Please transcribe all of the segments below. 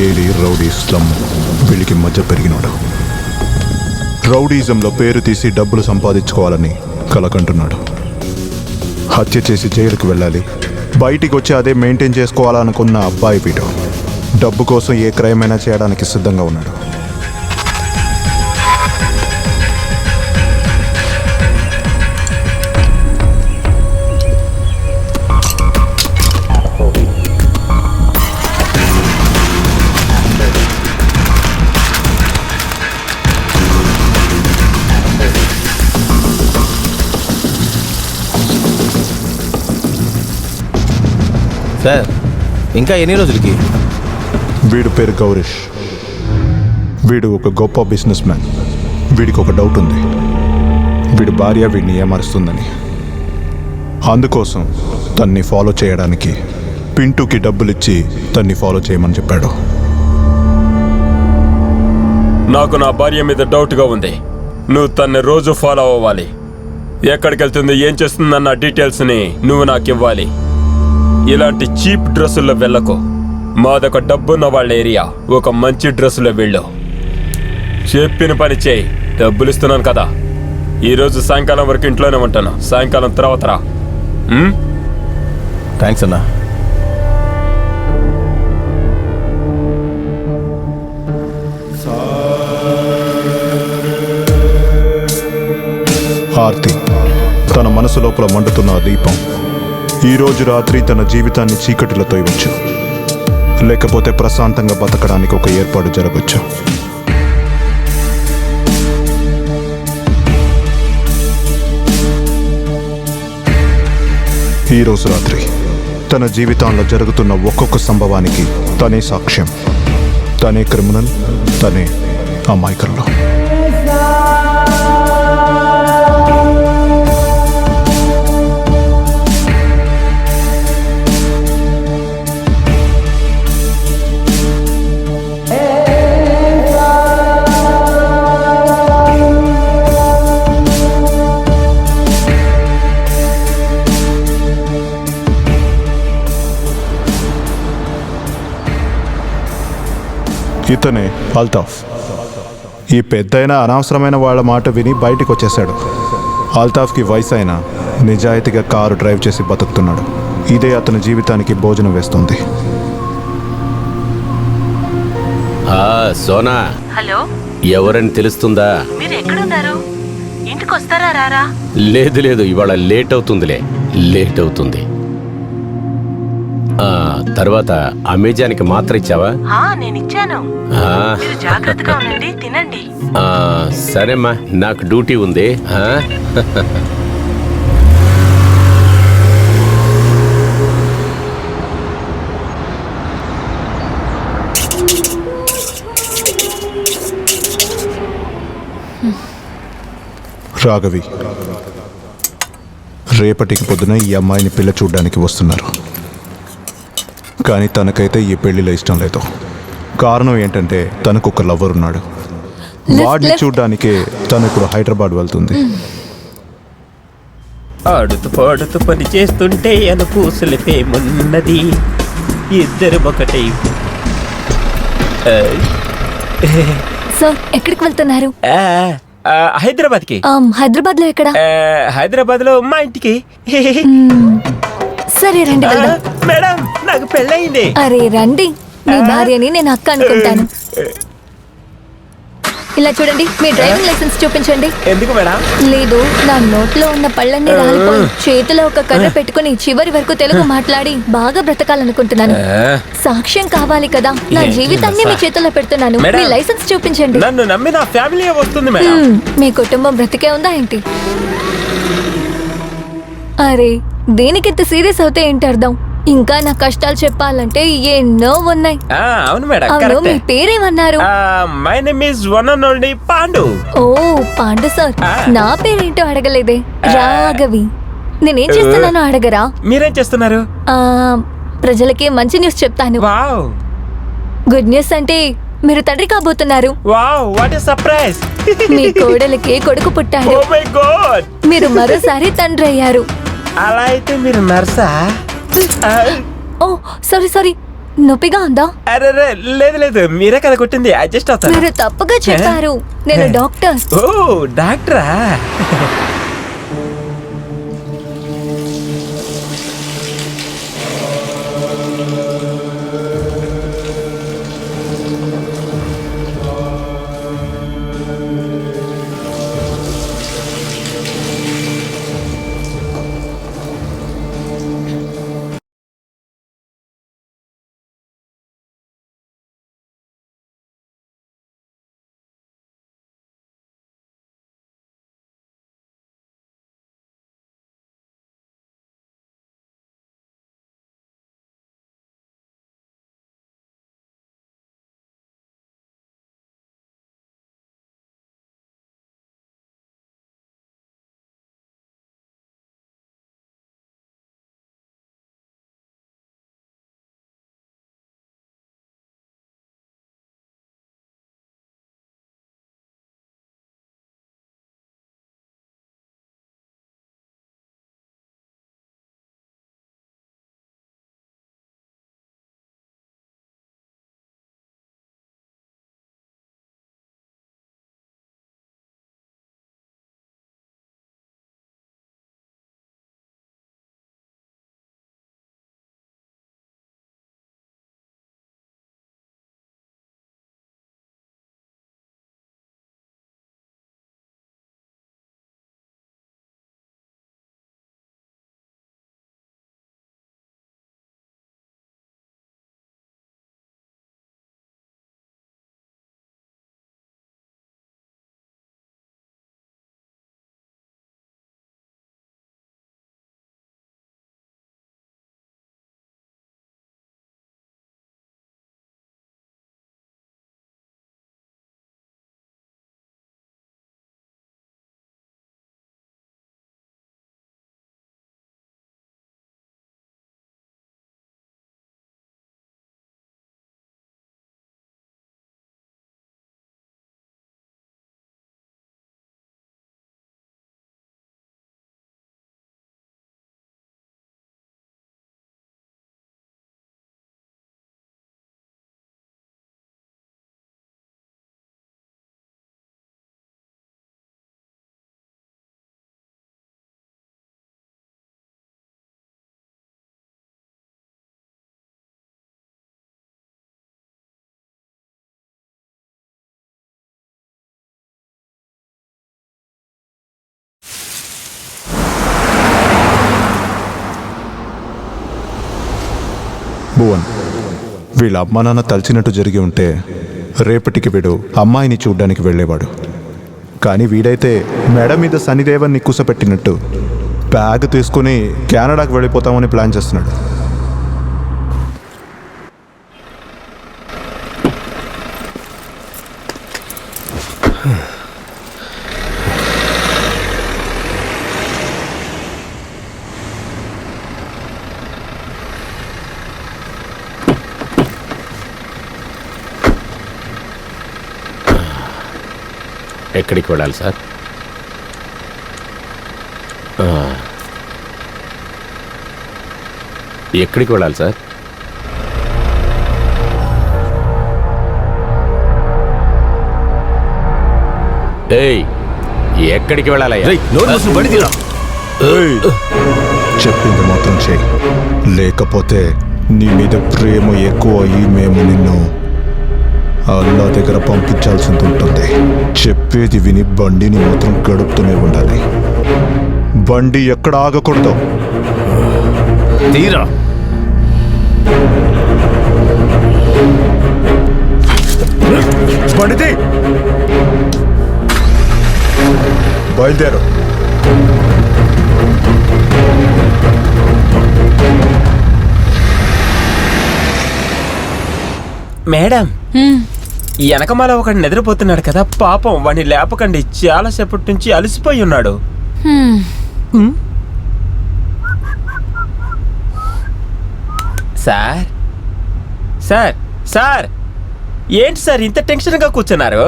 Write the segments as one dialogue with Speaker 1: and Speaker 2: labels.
Speaker 1: Carey rowdy slum వీళ్ళకి మధ్య పెరిగినాడు. రౌడీజంలో పేరు తీసి డబ్బులు సంపాదించుకోవాలని కలకంటున్నాడు. హత్య చేసి జైలుకి వెళ్ళాలి, బయటికి వచ్చి అదే మెయింటైన్ చేసుకోవాలనుకున్న అబ్బాయి వీడు డబ్బు కోసం ఏ క్రైమ్ అయినా చేయడానికి సిద్ధంగా ఉన్నాడు.
Speaker 2: సార్, ఇంకా ఎన్ని రోజులకి?
Speaker 1: వీడు పేరు గౌరీష్. వీడు ఒక గొప్ప బిజినెస్ మ్యాన్. వీడికి ఒక డౌట్ ఉంది, వీడి భార్య వీడిని ఏమరుస్తుందని. అందుకోసం తన్ని ఫాలో చేయడానికి పింటూకి డబ్బులు ఇచ్చి తన్ని ఫాలో చేయమని చెప్పాడు.
Speaker 3: నాకు నా భార్య మీద డౌట్గా ఉంది. నువ్వు తన్ని రోజు ఫాలో అవ్వాలి. ఎక్కడికి వెళ్తుంది, ఏం చేస్తుందన్న డీటెయిల్స్ని నువ్వు నాకు ఇవ్వాలి. ఇలాంటి చీప్ డ్రెస్సుల్లో వెళ్ళకు. మాదొక డబ్బున్న వాళ్ళ ఏరియా. ఒక మంచి డ్రెస్సులో వెళ్ళు. చెప్పిన పని చేయి. డబ్బులు ఇస్తున్నాను కదా. ఈరోజు సాయంకాలం వరకు ఇంట్లోనే ఉంటాను. సాయంకాలం తర్వాత రా.
Speaker 2: థ్యాంక్స్ అన్నా.
Speaker 1: ఆర్తి తన మనసు లోపల మండుతున్న ఆ దీపం ఈరోజు రాత్రి తన జీవితాన్ని చీకటిలో తోయవచ్చు, లేకపోతే ప్రశాంతంగా బతకడానికి ఒక ఏర్పాటు జరగవచ్చు. ఈరోజు రాత్రి తన జీవితంలో జరుగుతున్న ఒక్కొక్క సంభవానికి తనే సాక్ష్యం, తనే క్రిమినల్, తనే అమాయకుల్లో. ఇతనే అల్తాఫ్. ఈ పెద్దయిన అనవసరమైన వాళ్ళ మాట విని బయటికి వచ్చేశాడు. అల్తాఫ్కి వయసు అయినా నిజాయితీగా కారు డ్రైవ్ చేసి బతుకుతున్నాడు. ఇదే అతని జీవితానికి భోజనం వేస్తుంది.
Speaker 4: సోనా,
Speaker 5: హలో,
Speaker 4: ఎవరని తెలుస్తుందా?
Speaker 5: మీరు ఎక్కడున్నారు? ఇంటికి వస్తారా రారా?
Speaker 4: లేదు లేదు, ఇవాళ లేట్ అవుతుంది. తర్వాత అమెజాన్కి మాత్ర ఇచ్చావా?
Speaker 5: నేను ఇచ్చాను. మీరు జాగ్రత్తగా ఉండండి, తినండి.
Speaker 4: సరేమ్మా, నాకు డ్యూటీ ఉంది.
Speaker 1: రాఘవి రేపటికి పొద్దున ఈ అమ్మాయిని పిల్ల చూడ్డానికి వస్తున్నారు. కానీ తనకైతే ఈ పెళ్లిలో ఇష్టం లేదు. కారణం ఏంటంటే తనకు ఒక లవర్ ఉన్నాడు. వాడిని చూడ్డానికే తను ఇప్పుడు హైదరాబాద్ వెళ్తుంది.
Speaker 6: ఆడుతూ పాడుతూ పని చేస్తుంటే అనుకూసలిపేమున్నది, ఇద్దరు ఒకటి.
Speaker 7: సార్, ఎక్కడికి వెళ్తున్నారు?
Speaker 6: హైదరాబాద్ కి.
Speaker 7: హైదరాబాద్ లో ఎక్కడ?
Speaker 6: హైదరాబాద్ లో మా ఇంటికి.
Speaker 7: సరే రండి వెళ్దాం.
Speaker 6: మేడం, నాకు పెళ్ళయింది.
Speaker 7: అరే రండి, మీ భార్యని నేను అక్క అనుకుంటాను. ఇలా చూడండి, మీ డ్రైవింగ్ లైసెన్స్ చూపించండి.
Speaker 6: ఎందుకు మేడం?
Speaker 7: లేదు, నా నోట్లో ఉన్న పళ్ళన్నీ రాలిపోయి చేతిలో ఒక కర్ర పెట్టుకుని చివరి వరకు తెలుగు మాట్లాడి బాగా బ్రతకాలనుకుంటున్నాను. సాక్ష్యం కావాలి కదా, నా జీవితాన్ని మీ చేతిలో పెడుతున్నాను. మీ లైసెన్స్ చూపించండి.
Speaker 6: నన్ను నమ్మి నా ఫ్యామిలీ వస్తుంది మేడం.
Speaker 7: మీ కుటుంబం బ్రతికే ఉందా ఏంటి? అరే, దేనికింత సీరియస్ అవుతే ఏంటి అర్థం? ఇంకా నా కష్టాలు చెప్పాలంటే ఎన్నో ఉన్నాయి.
Speaker 6: అవును మేడం.
Speaker 7: అవును, మీ పేరేమన్నారు?
Speaker 6: My name is one and only Pandu.
Speaker 7: Oh Pandu sir, నా పేరేంటో అడగలేదే. రాఘవి. నేనేం చేస్తున్నానో అడగరా?
Speaker 6: మీరేం చేస్తున్నారు?
Speaker 7: ప్రజలకి మంచి న్యూస్ చెప్తాను.
Speaker 6: వావ్,
Speaker 7: గుడ్ న్యూస్ అంటే మీరు తండ్రి కాబోతున్నారు.
Speaker 6: Wow, what a surprise.
Speaker 7: మీ కోడలికి కొడుకు పుట్టాడు.
Speaker 6: Oh my God.
Speaker 7: మీరు మరోసారి తండ్రి అయ్యారు.
Speaker 6: అలా అయితే మీరు నర్సా?
Speaker 7: ఓ సారీ, నొప్పిగా ఉందా?
Speaker 6: అరే లేదు లేదు, మీరే కదా కొట్టింది, అడ్జస్ట్ అవుతాను.
Speaker 7: మీరు తప్పుగా చెప్పారు. నేను డాక్టర్.
Speaker 6: ఓ డాక్టరా?
Speaker 1: భువన్, వీళ్ళ అమ్మా నాన్న తలిచినట్టు జరిగి ఉంటే రేపటికి వీడు అమ్మాయిని చూడ్డానికి వెళ్ళేవాడు. కానీ వీడైతే మెడ మీద శనిదేవన్ని కూసపెట్టినట్టు బ్యాగ్ తీసుకుని కెనడాకి వెళ్ళిపోతామని ప్లాన్ చేస్తున్నాడు.
Speaker 4: ఎక్కడికి వెళ్ళాలి సార్? ఎక్కడికి వెళ్ళాలి సార్? ఏయ్, ఎక్కడికి వెళ్ళాలయ్యా?
Speaker 1: ఏయ్, చెప్పింది మాత్రం చేయి, లేకపోతే నీ మీద ప్రేమ ఎక్కువ అయ్యి మేము నిన్ను అల్లా దగ్గర పంపించాల్సి ఉంటుంది. చెప్పేది విని బండిని మాత్రం గడుపుతూనే ఉండాలి. బండి ఎక్కడ ఆగకూడదు.
Speaker 2: తీరా
Speaker 1: బండిది బయలుదేరు.
Speaker 6: మేడం, వెనకమాల ఒకడు నిద్రపోతున్నాడు కదా, పాపం వాడిని లేపకండి, చాలా సేపటి నుంచి అలసిపోయి ఉన్నాడు. సార్ సార్ సార్, ఏంటి సార్ ఇంత టెన్షన్గా కూర్చున్నారు?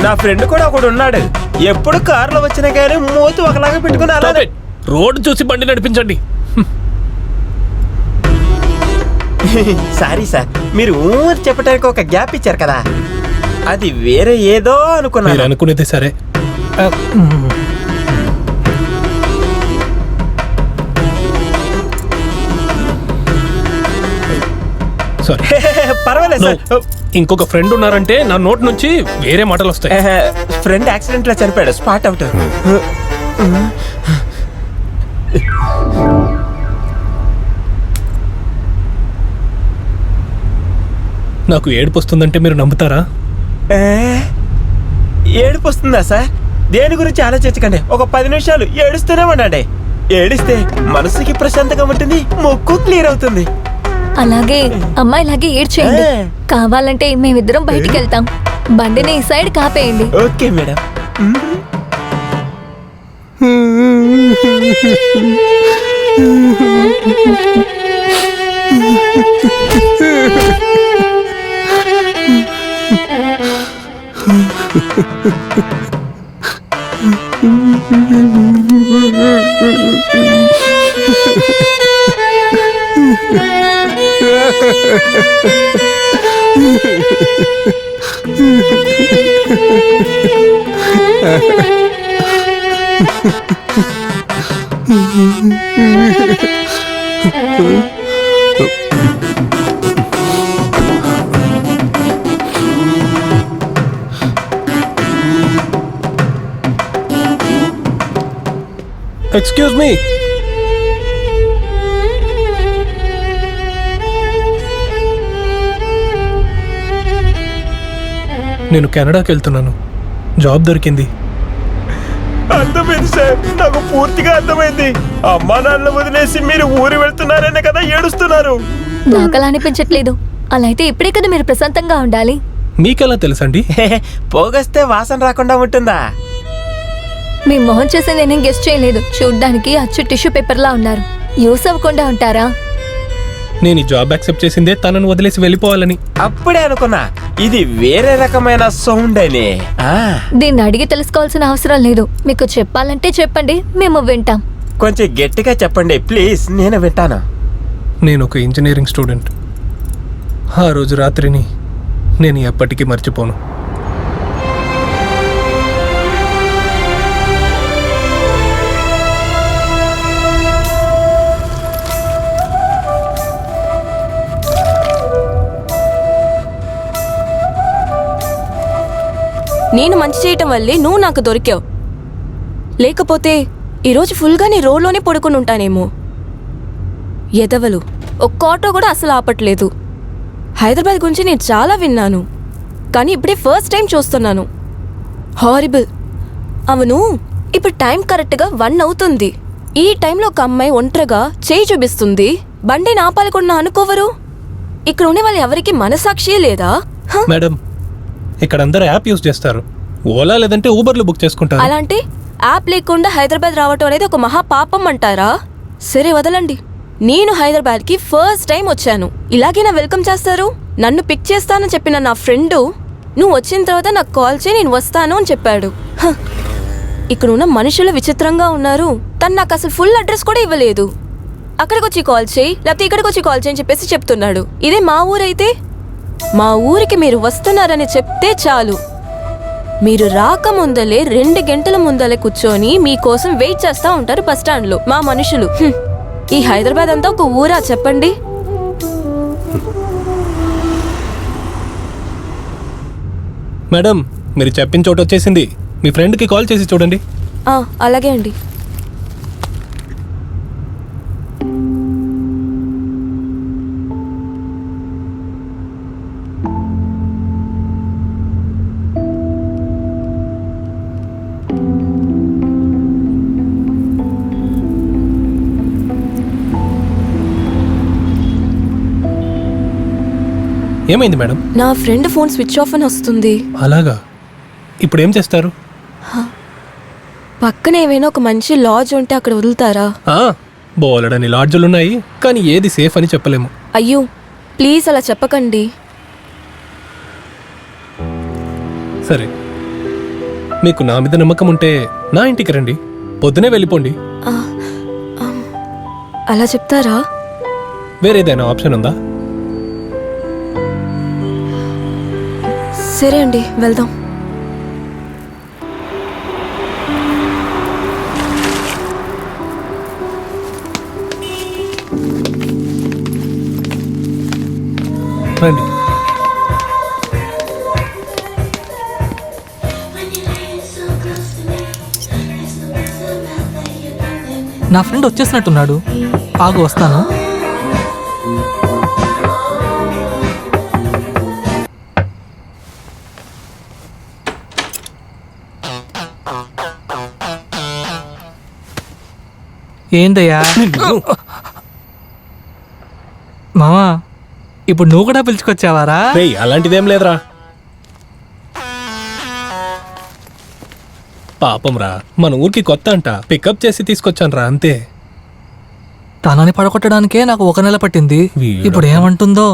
Speaker 6: నా ఫ్రెండ్ కూడా ఒకడు ఉన్నాడు, ఎప్పుడు కారులో వచ్చినా కానీ మూతి ఒకలాగా పెట్టుకుని అలానే.
Speaker 8: రోడ్డు చూసి బండి నడిపించండి.
Speaker 6: సారీ సార్, మీరు ఊరు చెప్పడానికి ఒక గ్యాప్ ఇచ్చారు కదా, అది వేరే ఏదో
Speaker 8: మీరు
Speaker 6: అనుకున్నాను.
Speaker 8: అనుకునేది సరే. సారీ.
Speaker 6: పర్వాలేదు
Speaker 8: No.
Speaker 6: సార్.
Speaker 8: ఇంకొక ఫ్రెండ్ ఉన్నారంటే నా నోట్ నుంచి వేరే మాటలు వస్తాయి.
Speaker 6: ఫ్రెండ్ యాక్సిడెంట్ లో చనిపోయాడు, స్పాట్ అవుట్.
Speaker 8: నాకు ఏడుపు వస్తుందంటే మీరు నమ్ముతారా?
Speaker 6: ఏడుపు వస్తుందా సార్? దేని గురించి ఆలోచించకండి, ఒక 10 నిమిషాలు ఏడుస్తూనే ఉండండి. ఏడిస్తే మనసుకి ప్రశాంతంగా ఉంటుంది, మొక్కు క్లియర్ అవుతుంది.
Speaker 7: అలాగే అమ్మాయిలాగే ఏడ్చేయండి. కావాలంటే మేమిద్దరం బయటికి వెళ్తాం. బండిని ఈ సైడ్ కాపేయండి.
Speaker 6: Okay madam.
Speaker 8: Excuse me. నేను కెనడాకి వెళ్తున్నాను. జాబ్ దొరికింది.
Speaker 6: అర్థమైంది సార్, నాకు పూర్తిగా అర్థమైంది. అమ్మా నాన్న వదిలేసి మీరు ఊరు వెళ్తున్నారనే కదా ఏడుస్తున్నారు.
Speaker 7: నాకు అలా అనిపించట్లేదు. అలా అయితే ఇప్పుడే కదా మీరు ప్రశాంతంగా ఉండాలి.
Speaker 8: మీకెలా తెలుసండి?
Speaker 6: పోగొస్తే వాసన రాకుండా ఉంటుందా?
Speaker 7: మీ మొహం చేసి నేనేం గెస్ట్ చేయలేదు. చూడ్డానికి అచ్చు టిష్యూ పేపర్ లా ఉన్నారు. యూస్ అవ్వకుండా ఉంటారా?
Speaker 8: నేను ఈ జాబ్ యాక్సెప్ట్ చేసిందే తనను వదిలేసి వెళ్ళిపోవాలని.
Speaker 6: అప్పుడే అనుకున్నా ఇది వేరే రకమైన సౌండ్ అని.
Speaker 7: దీన్ని అడిగి తెలుసుకోవాల్సిన అవసరం లేదు. మీకు చెప్పాలంటే చెప్పండి, మేము వింటాం.
Speaker 6: కొంచెం గట్టిగా చెప్పండి ప్లీజ్, నేను వింటాను.
Speaker 8: నేను ఒక ఇంజనీరింగ్ స్టూడెంట్. ఆ రోజు రాత్రిని నేను ఎప్పటికీ మర్చిపోను.
Speaker 9: నేను మంచి చేయటం వల్లే నువ్వు నాకు దొరికావు. లేకపోతే ఈరోజు ఫుల్గా నీ రోడ్లోనే పడుకుని ఉంటానేమో. ఎదవలు ఒక్క ఆటో కూడా అసలు ఆపట్లేదు. హైదరాబాద్ గురించి నేను చాలా విన్నాను, కానీ ఇప్పుడే ఫస్ట్ టైం చూస్తున్నాను. హారిబుల్. అవును, ఇప్పుడు టైం కరెక్ట్గా 1 అవుతుంది. ఈ టైంలో ఒక అమ్మాయి ఒంటరిగా చేయి చూపిస్తుంది. బండి నాపాలకుండా అనుకోవరు. ఇక్కడ ఉండే వాళ్ళు ఎవరికి మనసాక్షి లేదా?
Speaker 8: మేడం, ఇక్కడ అందరూ యాప్ యూజ్ చేస్తారు. ఓలా లేదంటే ఊబర్లు బుక్ చేసుకుంటారు.
Speaker 9: అలాంటి యాప్ లేకుండా హైదరాబాద్ రావటం అనేది ఒక మహా పాపం అంటారా? సరే వదలండి. నేను హైదరాబాద్కి ఫస్ట్ టైం వచ్చాను. ఇలాగైనా వెల్కమ్ చేస్తారు? నన్ను పిక్ చేస్తానని చెప్పిన నా ఫ్రెండు నువ్వు వచ్చిన తర్వాత నాకు కాల్ చేయి, నేను వస్తాను అని చెప్పాడు. ఇక్కడ ఉన్న మనుషులు విచిత్రంగా ఉన్నారు. తను నాకు అసలు ఫుల్ అడ్రస్ కూడా ఇవ్వలేదు. అక్కడికి వచ్చి కాల్ చేయి, లేకపోతే ఇక్కడికి వచ్చి కాల్ చేయని చెప్పేసి చెప్తున్నాడు. ఇదే మా ఊరైతే మా ఊరికి మీరు వస్తున్నారని చెప్తే చాలు, మీరు రాకముందలే 2 గంటల ముందలే కూర్చొని మీకోసం వెయిట్ చేస్తూ ఉంటారు బస్ స్టాండ్లో మా మనుషులు. ఈ హైదరాబాద్ అంతా ఒక ఊరా చెప్పండి?
Speaker 8: మేడం, మీరు చెప్పిన చోట వచ్చేసింది. మీ ఫ్రెండ్కి కాల్ చేసి చూడండి.
Speaker 9: అలాగే అండి.
Speaker 8: ఏమైంది మేడం?
Speaker 9: నా ఫ్రెండ్ ఫోన్ స్విచ్ ఆఫ్ అని వస్తుంది.
Speaker 8: అలాగా? ఇప్పుడు ఏం చేస్తారు?
Speaker 9: పక్కన ఏమైనా ఒక మంచి లాడ్జ్ ఉంటే అక్కడ వదులుతారా?
Speaker 8: బోలెడని లాడ్జులున్నాయి, కానీ ఏది సేఫ్ అని చెప్పలేము.
Speaker 9: అయ్యో ప్లీజ్ అలా చెప్పకండి.
Speaker 8: సరే, మీకు నా మీద నమ్మకం ఉంటే నా ఇంటికి రండి, పొద్దునే వెళ్ళిపోండి.
Speaker 9: అలా చెప్తారా?
Speaker 8: వేరేదైనా ఆప్షన్ ఉందా?
Speaker 9: సరే అండి, వెళ్దాం.
Speaker 8: రండి.
Speaker 10: నా ఫ్రెండ్ వచ్చేసినట్టున్నాడు. ఆగు, వస్తాను. ఏందయ్యా మామా, ఇప్పుడు నువ్వు కూడా పిలుచుకొచ్చావారా?
Speaker 8: రేయ్, అలాంటిదేం లేదురా. పాపం రా, మన ఊరికి కొత్త అంట, పికప్ చేసి తీసుకొచ్చాను రా, అంతే.
Speaker 10: తనని పడగొట్టడానికే నాకు 1 నెల పట్టింది.
Speaker 8: వీడు.
Speaker 10: ఇప్పుడు ఏమంటుందో.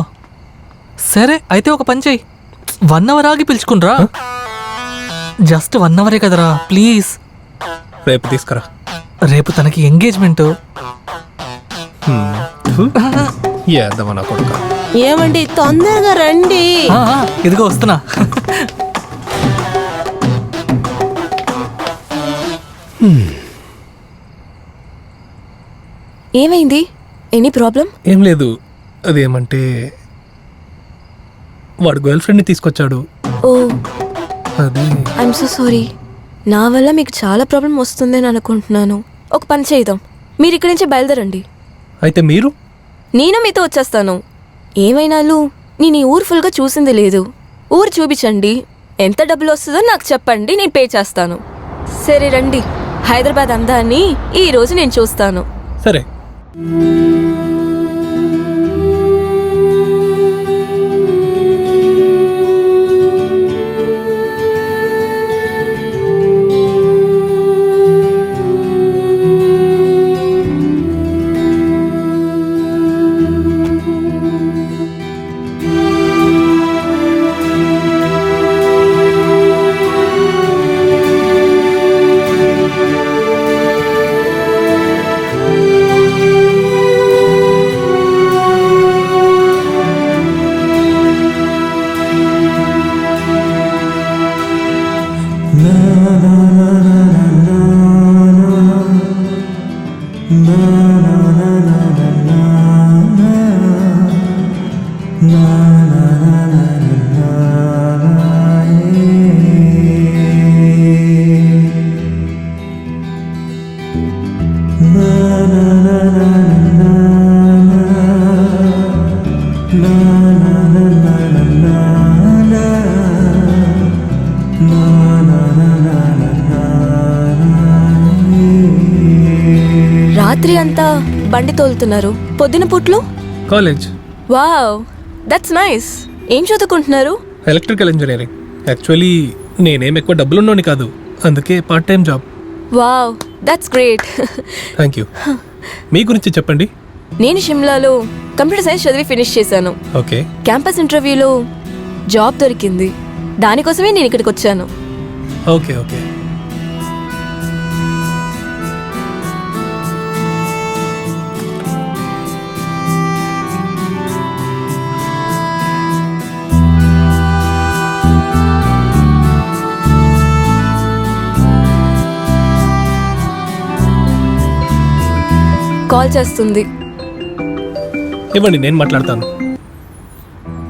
Speaker 10: సరే అయితే ఒక పని చెయ్యి, 1 అవర్ ఆగి పిలుచుకునిరా. జస్ట్ 1 అవరే కదరా, ప్లీజ్.
Speaker 8: రేపు తీసుకురా.
Speaker 10: రేపు తనకి ఎంగేజ్మెంట్.
Speaker 8: ఏద్దామా నా కొడుక.
Speaker 9: ఏమండి, తొందరగా రండి.
Speaker 10: ఇదిగో వస్తున్నా.
Speaker 9: ఏమైంది? Any problem?
Speaker 8: ఏం లేదు, అదేమంటే వాడు గర్ల్ ఫ్రెండ్ని తీసుకొచ్చాడు.
Speaker 9: ఓ,
Speaker 8: అది
Speaker 9: ఐఎమ్ సో సారీ. నా వల్ల మీకు చాలా ప్రాబ్లం వస్తుందని అనుకుంటున్నాను. ఒక పని చేద్దాం, మీరు ఇక్కడి నుంచి బయలుదేరండి.
Speaker 8: అయితే మీరు?
Speaker 9: నేను మీతో వచ్చేస్తాను. ఏమైనాలు నేను ఈ ఊరు ఫుల్గా చూసింది లేదు. ఊరు చూపించండి, ఎంత డబ్బులు వస్తుందో నాకు చెప్పండి, నేను పే చేస్తాను. సరే రండి, హైదరాబాద్ అందాన్ని ఈ రోజు నేను చూస్తాను.
Speaker 8: సరే.
Speaker 9: రాత్రి అంతా బండి తోలుతున్నారు, పొద్దున పుట్లు.
Speaker 8: కాలేజ్.
Speaker 9: Wow, that's nice. ఏం చదువుకుంటున్నారు?
Speaker 8: Electrical engineering. యాక్చువల్లీ నేనేం ఎక్కువ డబ్బులున్నోని కాదు, అందుకే part time job.
Speaker 9: Wow, that's great.
Speaker 8: Thank you. మీ గురించి చెప్పండి.
Speaker 9: నేను షిమ్లాలో కంప్యూటర్ సైన్స్ చదివి ఫినిష్ చేశాను.
Speaker 8: ఓకే.
Speaker 9: క్యాంపస్ ఇంటర్వ్యూలో జాబ్ దొరికింది, దానికోసమే నేను ఇక్కడికి వచ్చాను.
Speaker 8: Okay okay.
Speaker 9: కాల్ చేస్తుంది.
Speaker 8: ఇవ్వండి, నేను మాట్లాడతాను.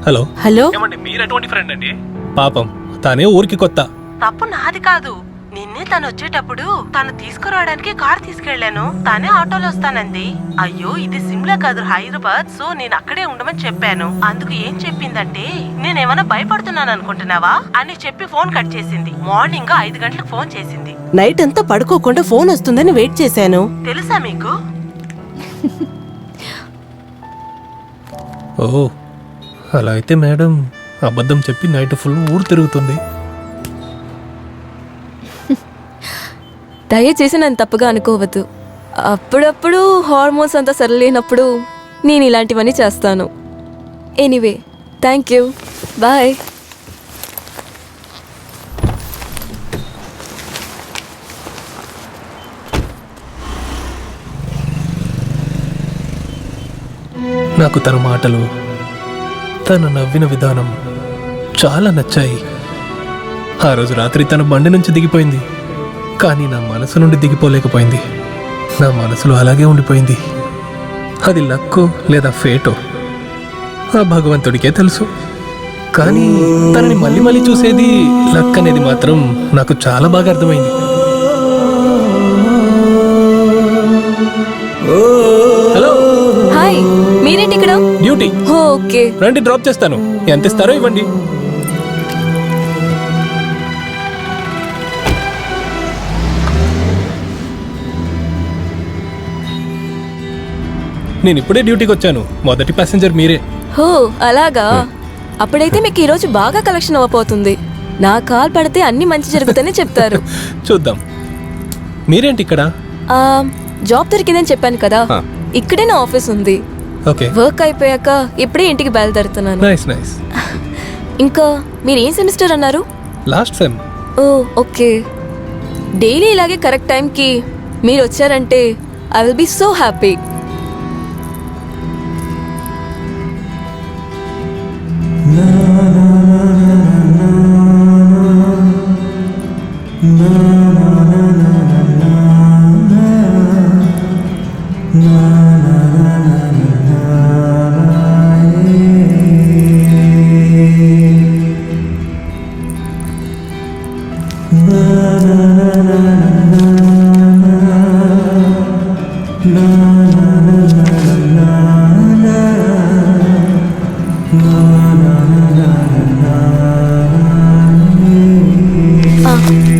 Speaker 8: హలో.
Speaker 9: హలో.
Speaker 8: ఏమండి, మీరు ఎటువంటి ఫ్రెండ్ అండి? పాపం తానే ఊరికి కొత్త.
Speaker 5: తప్పు నాది కాదు. నిన్నే తను వచ్చేటప్పుడు తను తీసుకురావడానికి కార్ తీసుకెళ్లాను, తానే ఆటోలో వస్తానంది. అయ్యో, ఇది సిమ్లా కాదు, హైదరాబాద్, సో నేను అక్కడే ఉండమని చెప్పాను. అందుకు ఏం చెప్పిందంటే, నేనేమన్నా భయపడుతున్నాను అనుకుంటున్నావా అని చెప్పి ఫోన్ కట్ చేసింది. మార్నింగ్ 5 గంటలకు ఫోన్ చేసింది.
Speaker 11: నైట్ అంతా పడుకోకుండా ఫోన్ వస్తుందని వెయిట్ చేశాను.
Speaker 5: తెలుసా మీకు?
Speaker 8: ఓ, అలా అయితే మేడం అబద్ధం చెప్పి నైట్ ఫుల్ ఊరు తిరుగుతుంది.
Speaker 9: దయచేసి నన్ను తప్పుగా అనుకోవద్దు. అప్పుడప్పుడు హార్మోన్స్ అంతా సరిలేనప్పుడు నేను ఇలాంటివన్నీ చేస్తాను. Anyway, thank you, bye.
Speaker 8: నాకు తన మాటలు, తను నవ్విన విధానం చాలా నచ్చాయి. ఆ రోజు రాత్రి తన బండి నుంచి దిగిపోయింది, కానీ నా మనసు నుండి దిగిపోలేకపోయింది. నా మనసులో అలాగే ఉండిపోయింది. అది లక్కో లేదా ఫేటో ఆ భగవంతుడికే తెలుసు. కానీ తనని మళ్ళీ మళ్ళీ చూసేది లక్ అనేది మాత్రం నాకు చాలా బాగా అర్థమైంది. హలో,
Speaker 9: హాయ్, మీరేంటి ఇక్కడ?
Speaker 8: డ్యూటీ.
Speaker 9: ఓకే,
Speaker 8: రండి, డ్రాప్ చేస్తాను. ఎంత ఇస్తారో ఇవ్వండి. నేను ఇప్పుడే డ్యూటీకి వచ్చాను. మొదటి ప్యాసింజర్ మీరే.
Speaker 9: హో అలాగా. అప్పుడైతే మీకు ఈరోజు బాగా కలెక్షన్ అవ్వబోతుంది. నా కాల్ పడితే అన్ని మంచి జరుగుతాయని చెప్తారు.
Speaker 8: చూద్దాం. మీరేంటి ఇక్కడ?
Speaker 9: ఆ, జాబ్ దొరికిందని చెప్పాను కదా, ఇక్కడే నా ఆఫీస్ ఉంది.
Speaker 8: ఓకే,
Speaker 9: వర్క్ అయిపోయాక ఇప్పుడే ఇంటికి బయలుదేరుతున్నాను.
Speaker 8: Nice nice.
Speaker 9: ఇంకా మీరు ఏం సెమిస్టర్ అన్నారు?
Speaker 8: Last sem.
Speaker 9: Oh okay. Daily ఇలాగే కరెక్ట్ టైంకి మీరు వచ్చారంటే I will be so happy.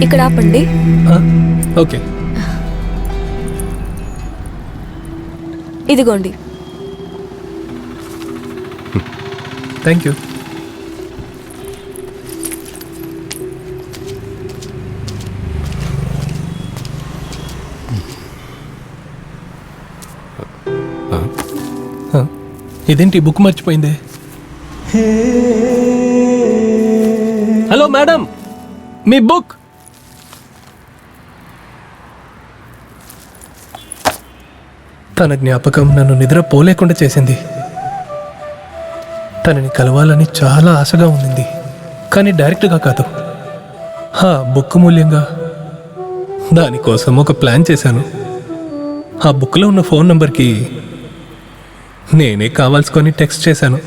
Speaker 9: ఇక్కడ ఆపండి.
Speaker 8: ఓకే,
Speaker 9: ఇదిగోండి.
Speaker 8: Thank you. ఇదేంటి బుక్ మర్చిపోయిందే? హలో మేడం, మీ బుక్. తన జ్ఞాపకం నన్ను నిద్రపోలేకుండా చేసింది. తనని కలవాలని చాలా ఆశగా ఉండింది, కానీ డైరెక్ట్గా కాదు, బుక్ మూల్యంగా. దానికోసం ఒక ప్లాన్ చేశాను. ఆ బుక్లో ఉన్న ఫోన్ నంబర్కి నేనే కావాల్సుకొని టెక్స్ట్ చేశాను.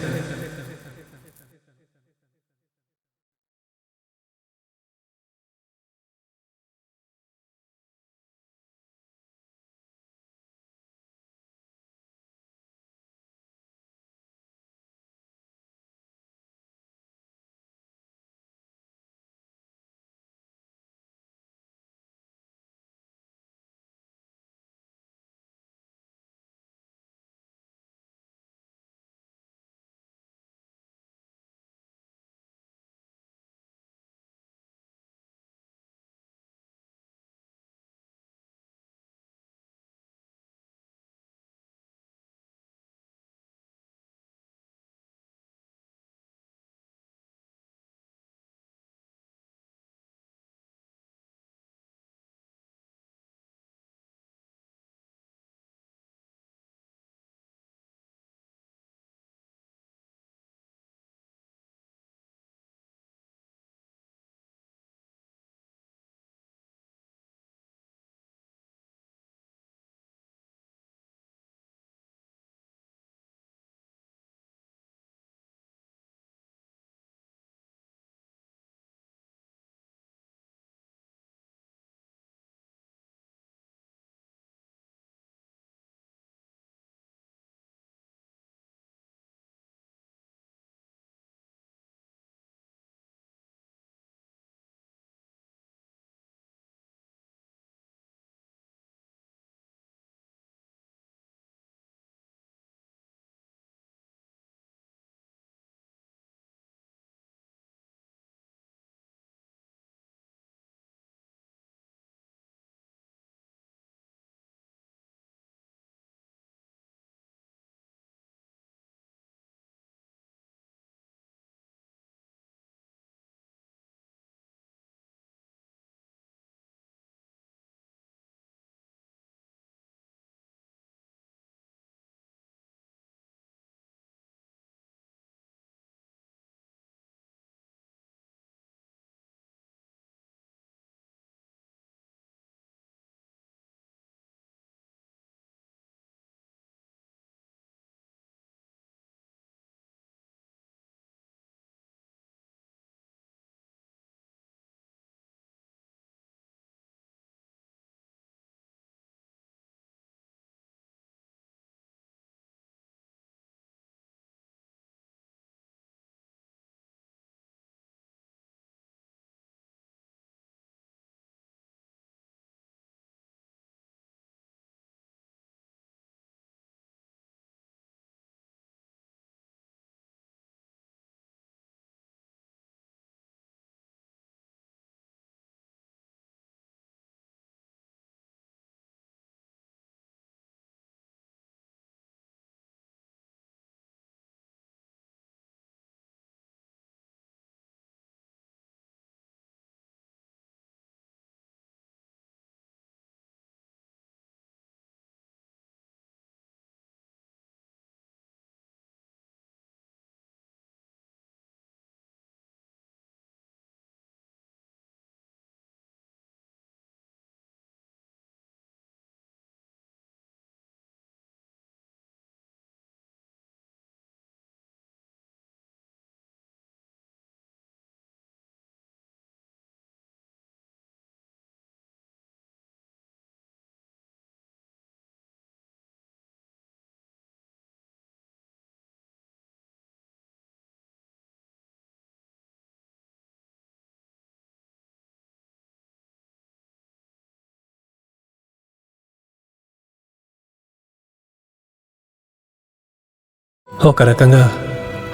Speaker 8: ఒక రకంగా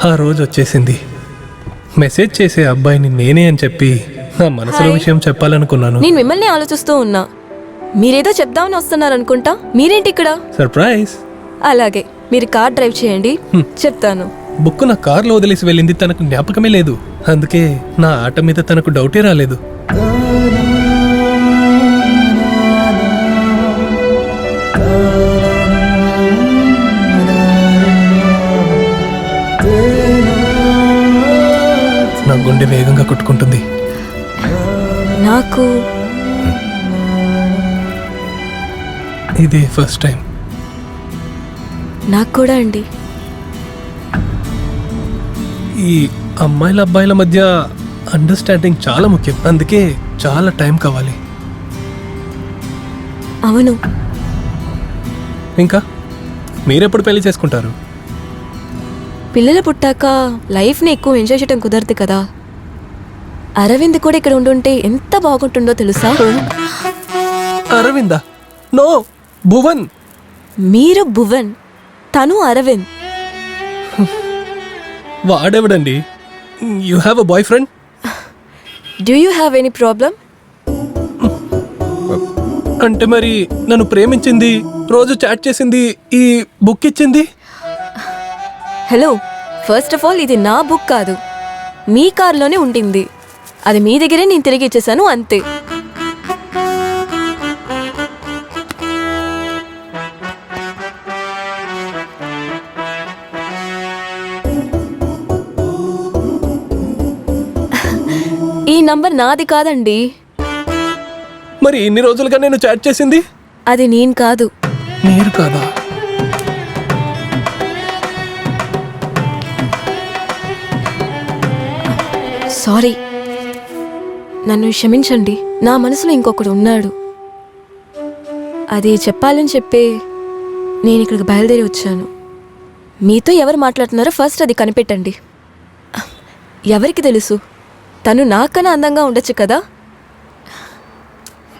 Speaker 8: ఆ రోజు వచ్చేసింది. మెసేజ్ చేసే అబ్బాయిని నేనే అని చెప్పి నా మనసులో
Speaker 9: హాయ్.
Speaker 8: విషయం చెప్పాలనుకున్నాను.
Speaker 9: నేను మిమ్మల్ని ఆలోచిస్తూ ఉన్నా. మీరేదో చెప్దామని వస్తున్నారనుకుంటా. మీరేంటి ఇక్కడ?
Speaker 8: సర్ప్రైజ్.
Speaker 9: అలాగే, మీరు కార్ డ్రైవ్ చేయండి, చెప్తాను.
Speaker 8: బుక్ నా కార్లో వదిలేసి వెళ్ళింది, తనకు జ్ఞాపకమే లేదు. అందుకే నా ఆట మీద తనకు డౌటే రాలేదు. నా గుండె వేగంగా కొట్టుకుంటుంది.
Speaker 9: నాకు
Speaker 8: ఇదే ఫస్ట్ టైం.
Speaker 9: నాకు కూడా అండి.
Speaker 8: ఈ అమ్మాయిల అబ్బాయిల మధ్య అండర్స్టాండింగ్ చాలా ముఖ్యం. అందుకే చాలా టైం కావాలి.
Speaker 9: అవును.
Speaker 8: ఇంకా మీరెప్పుడు పెళ్లి చేసుకుంటారు?
Speaker 9: పిల్లలు పుట్టాక లైఫ్ని ఎక్కువ ఎంజాయ్ చేయడం కుదరదు కదా. అరవింద్ కూడా ఇక్కడ ఉండుంటే ఎంత బాగుంటుందో తెలుసా?
Speaker 8: అరవిందా? నో, భువన్.
Speaker 9: మీరు భువన్, తను అరవింద్.
Speaker 8: వాడెవడండి? You have a boyfriend?
Speaker 9: Do you have any problem?
Speaker 8: అంటే మరి నన్ను ప్రేమించింది, రోజు చాట్ చేసింది, ఈ బుక్ ఇచ్చింది?
Speaker 9: హలో, ఫస్ట్ ఆఫ్ ఆల్ ఇది నా బుక్ కాదు, మీ కార్లోనే ఉండింది. అది మీ దగ్గరే నేను తిరిగి ఇచ్చేసాను, అంతే. ఈ నంబర్ నాది కాదండి.
Speaker 8: మరి ఇన్ని రోజులుగా నేను చాట్ చేసింది?
Speaker 9: అది నేను కాదు.
Speaker 8: మీరు కాదా?
Speaker 9: సారీ, నన్ను క్షమించండి. నా మనసులో ఇంకొకడు ఉన్నాడు. అది చెప్పాలని చెప్పే నేను ఇక్కడికి బయలుదేరి వచ్చాను. మీతో ఎవరు మాట్లాడుతున్నారో ఫస్ట్ అది కనిపెట్టండి. ఎవరికి తెలుసు, తను నాకన్నా అందంగా ఉండొచ్చు కదా.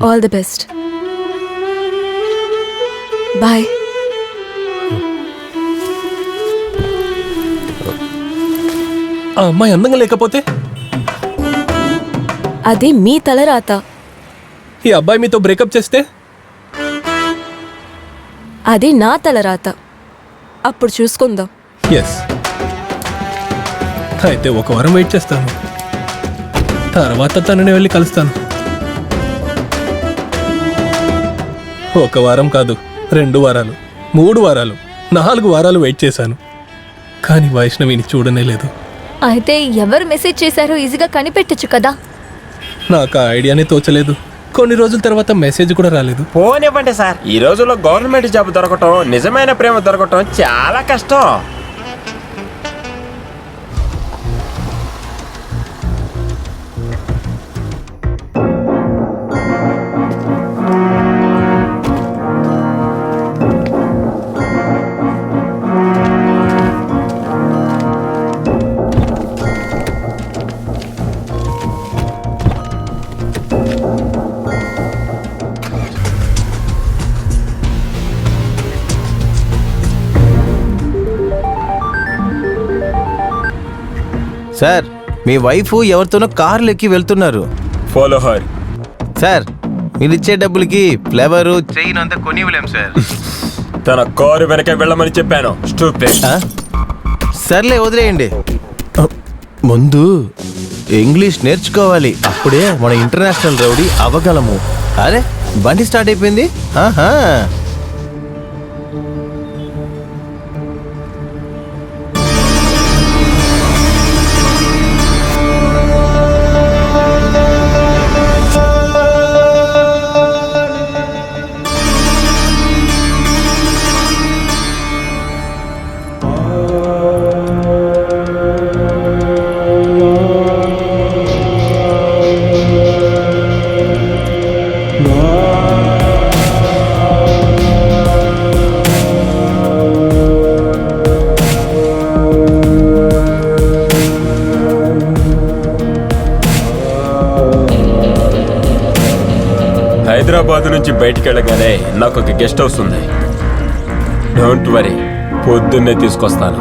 Speaker 9: All the best, bye.
Speaker 8: ఆ అమ్మాయి అందంగా లేకపోతే?
Speaker 9: అది మీ తలరాత.
Speaker 8: ఈ అబ్బాయి మీతో బ్రేకప్ చేస్తే?
Speaker 9: అది నా తలరాత. అప్పుడు చూసుకుందాం.
Speaker 8: ఎస్. అయితే ఒక వారం వెయిట్ చేస్తాను, తర్వాత తనని వెళ్ళి కలుస్తాను. ఒక వారం కాదు, 2 వారాలు, 3 వారాలు, 4 వారాలు వెయిట్ చేశాను, కానీ వైష్ణవిని చూడనే లేదు.
Speaker 7: అయితే ఎవరు మెసేజ్ చేశారో ఈజీగా కనిపెట్టచ్చు కదా.
Speaker 8: నాకు ఆ ఐడియానే తోచలేదు. కొన్ని రోజుల తర్వాత మెసేజ్ కూడా రాలేదు.
Speaker 6: ఫోన్ ఇవ్వండి సార్. ఈ రోజుల్లో గవర్నమెంట్ జాబ్ దొరకటం, నిజమైన ప్రేమ దొరకటం చాలా కష్టం.
Speaker 2: సార్, మీ వైఫ్ ఎవరితోనో కార్లు ఎక్కి వెళ్తున్నారు.
Speaker 3: Follow her.
Speaker 2: సార్, మీరు ఇచ్చే డబ్బులకి ఫ్లేవరు చైన్ అంతా కొనివ్వలేం సార్.
Speaker 3: తన కారు వెనక వెళ్ళమని చెప్పాను. స్టూపిడ్.
Speaker 2: సర్లే, వదిలేయండి. ముందు ఇంగ్లీష్ నేర్చుకోవాలి, అప్పుడే మన ఇంటర్నేషనల్ రౌడీ అవ్వగలము. అరే, బండి స్టార్ట్ అయిపోయింది. ఆహా, హైదరాబాద్ నుంచి బయటికి వెళ్ళగానే నాకు ఒక గెస్ట్ హౌస్ ఉంది. డోంట్ వరీ,
Speaker 3: పొద్దున్నే తీసుకొస్తాను.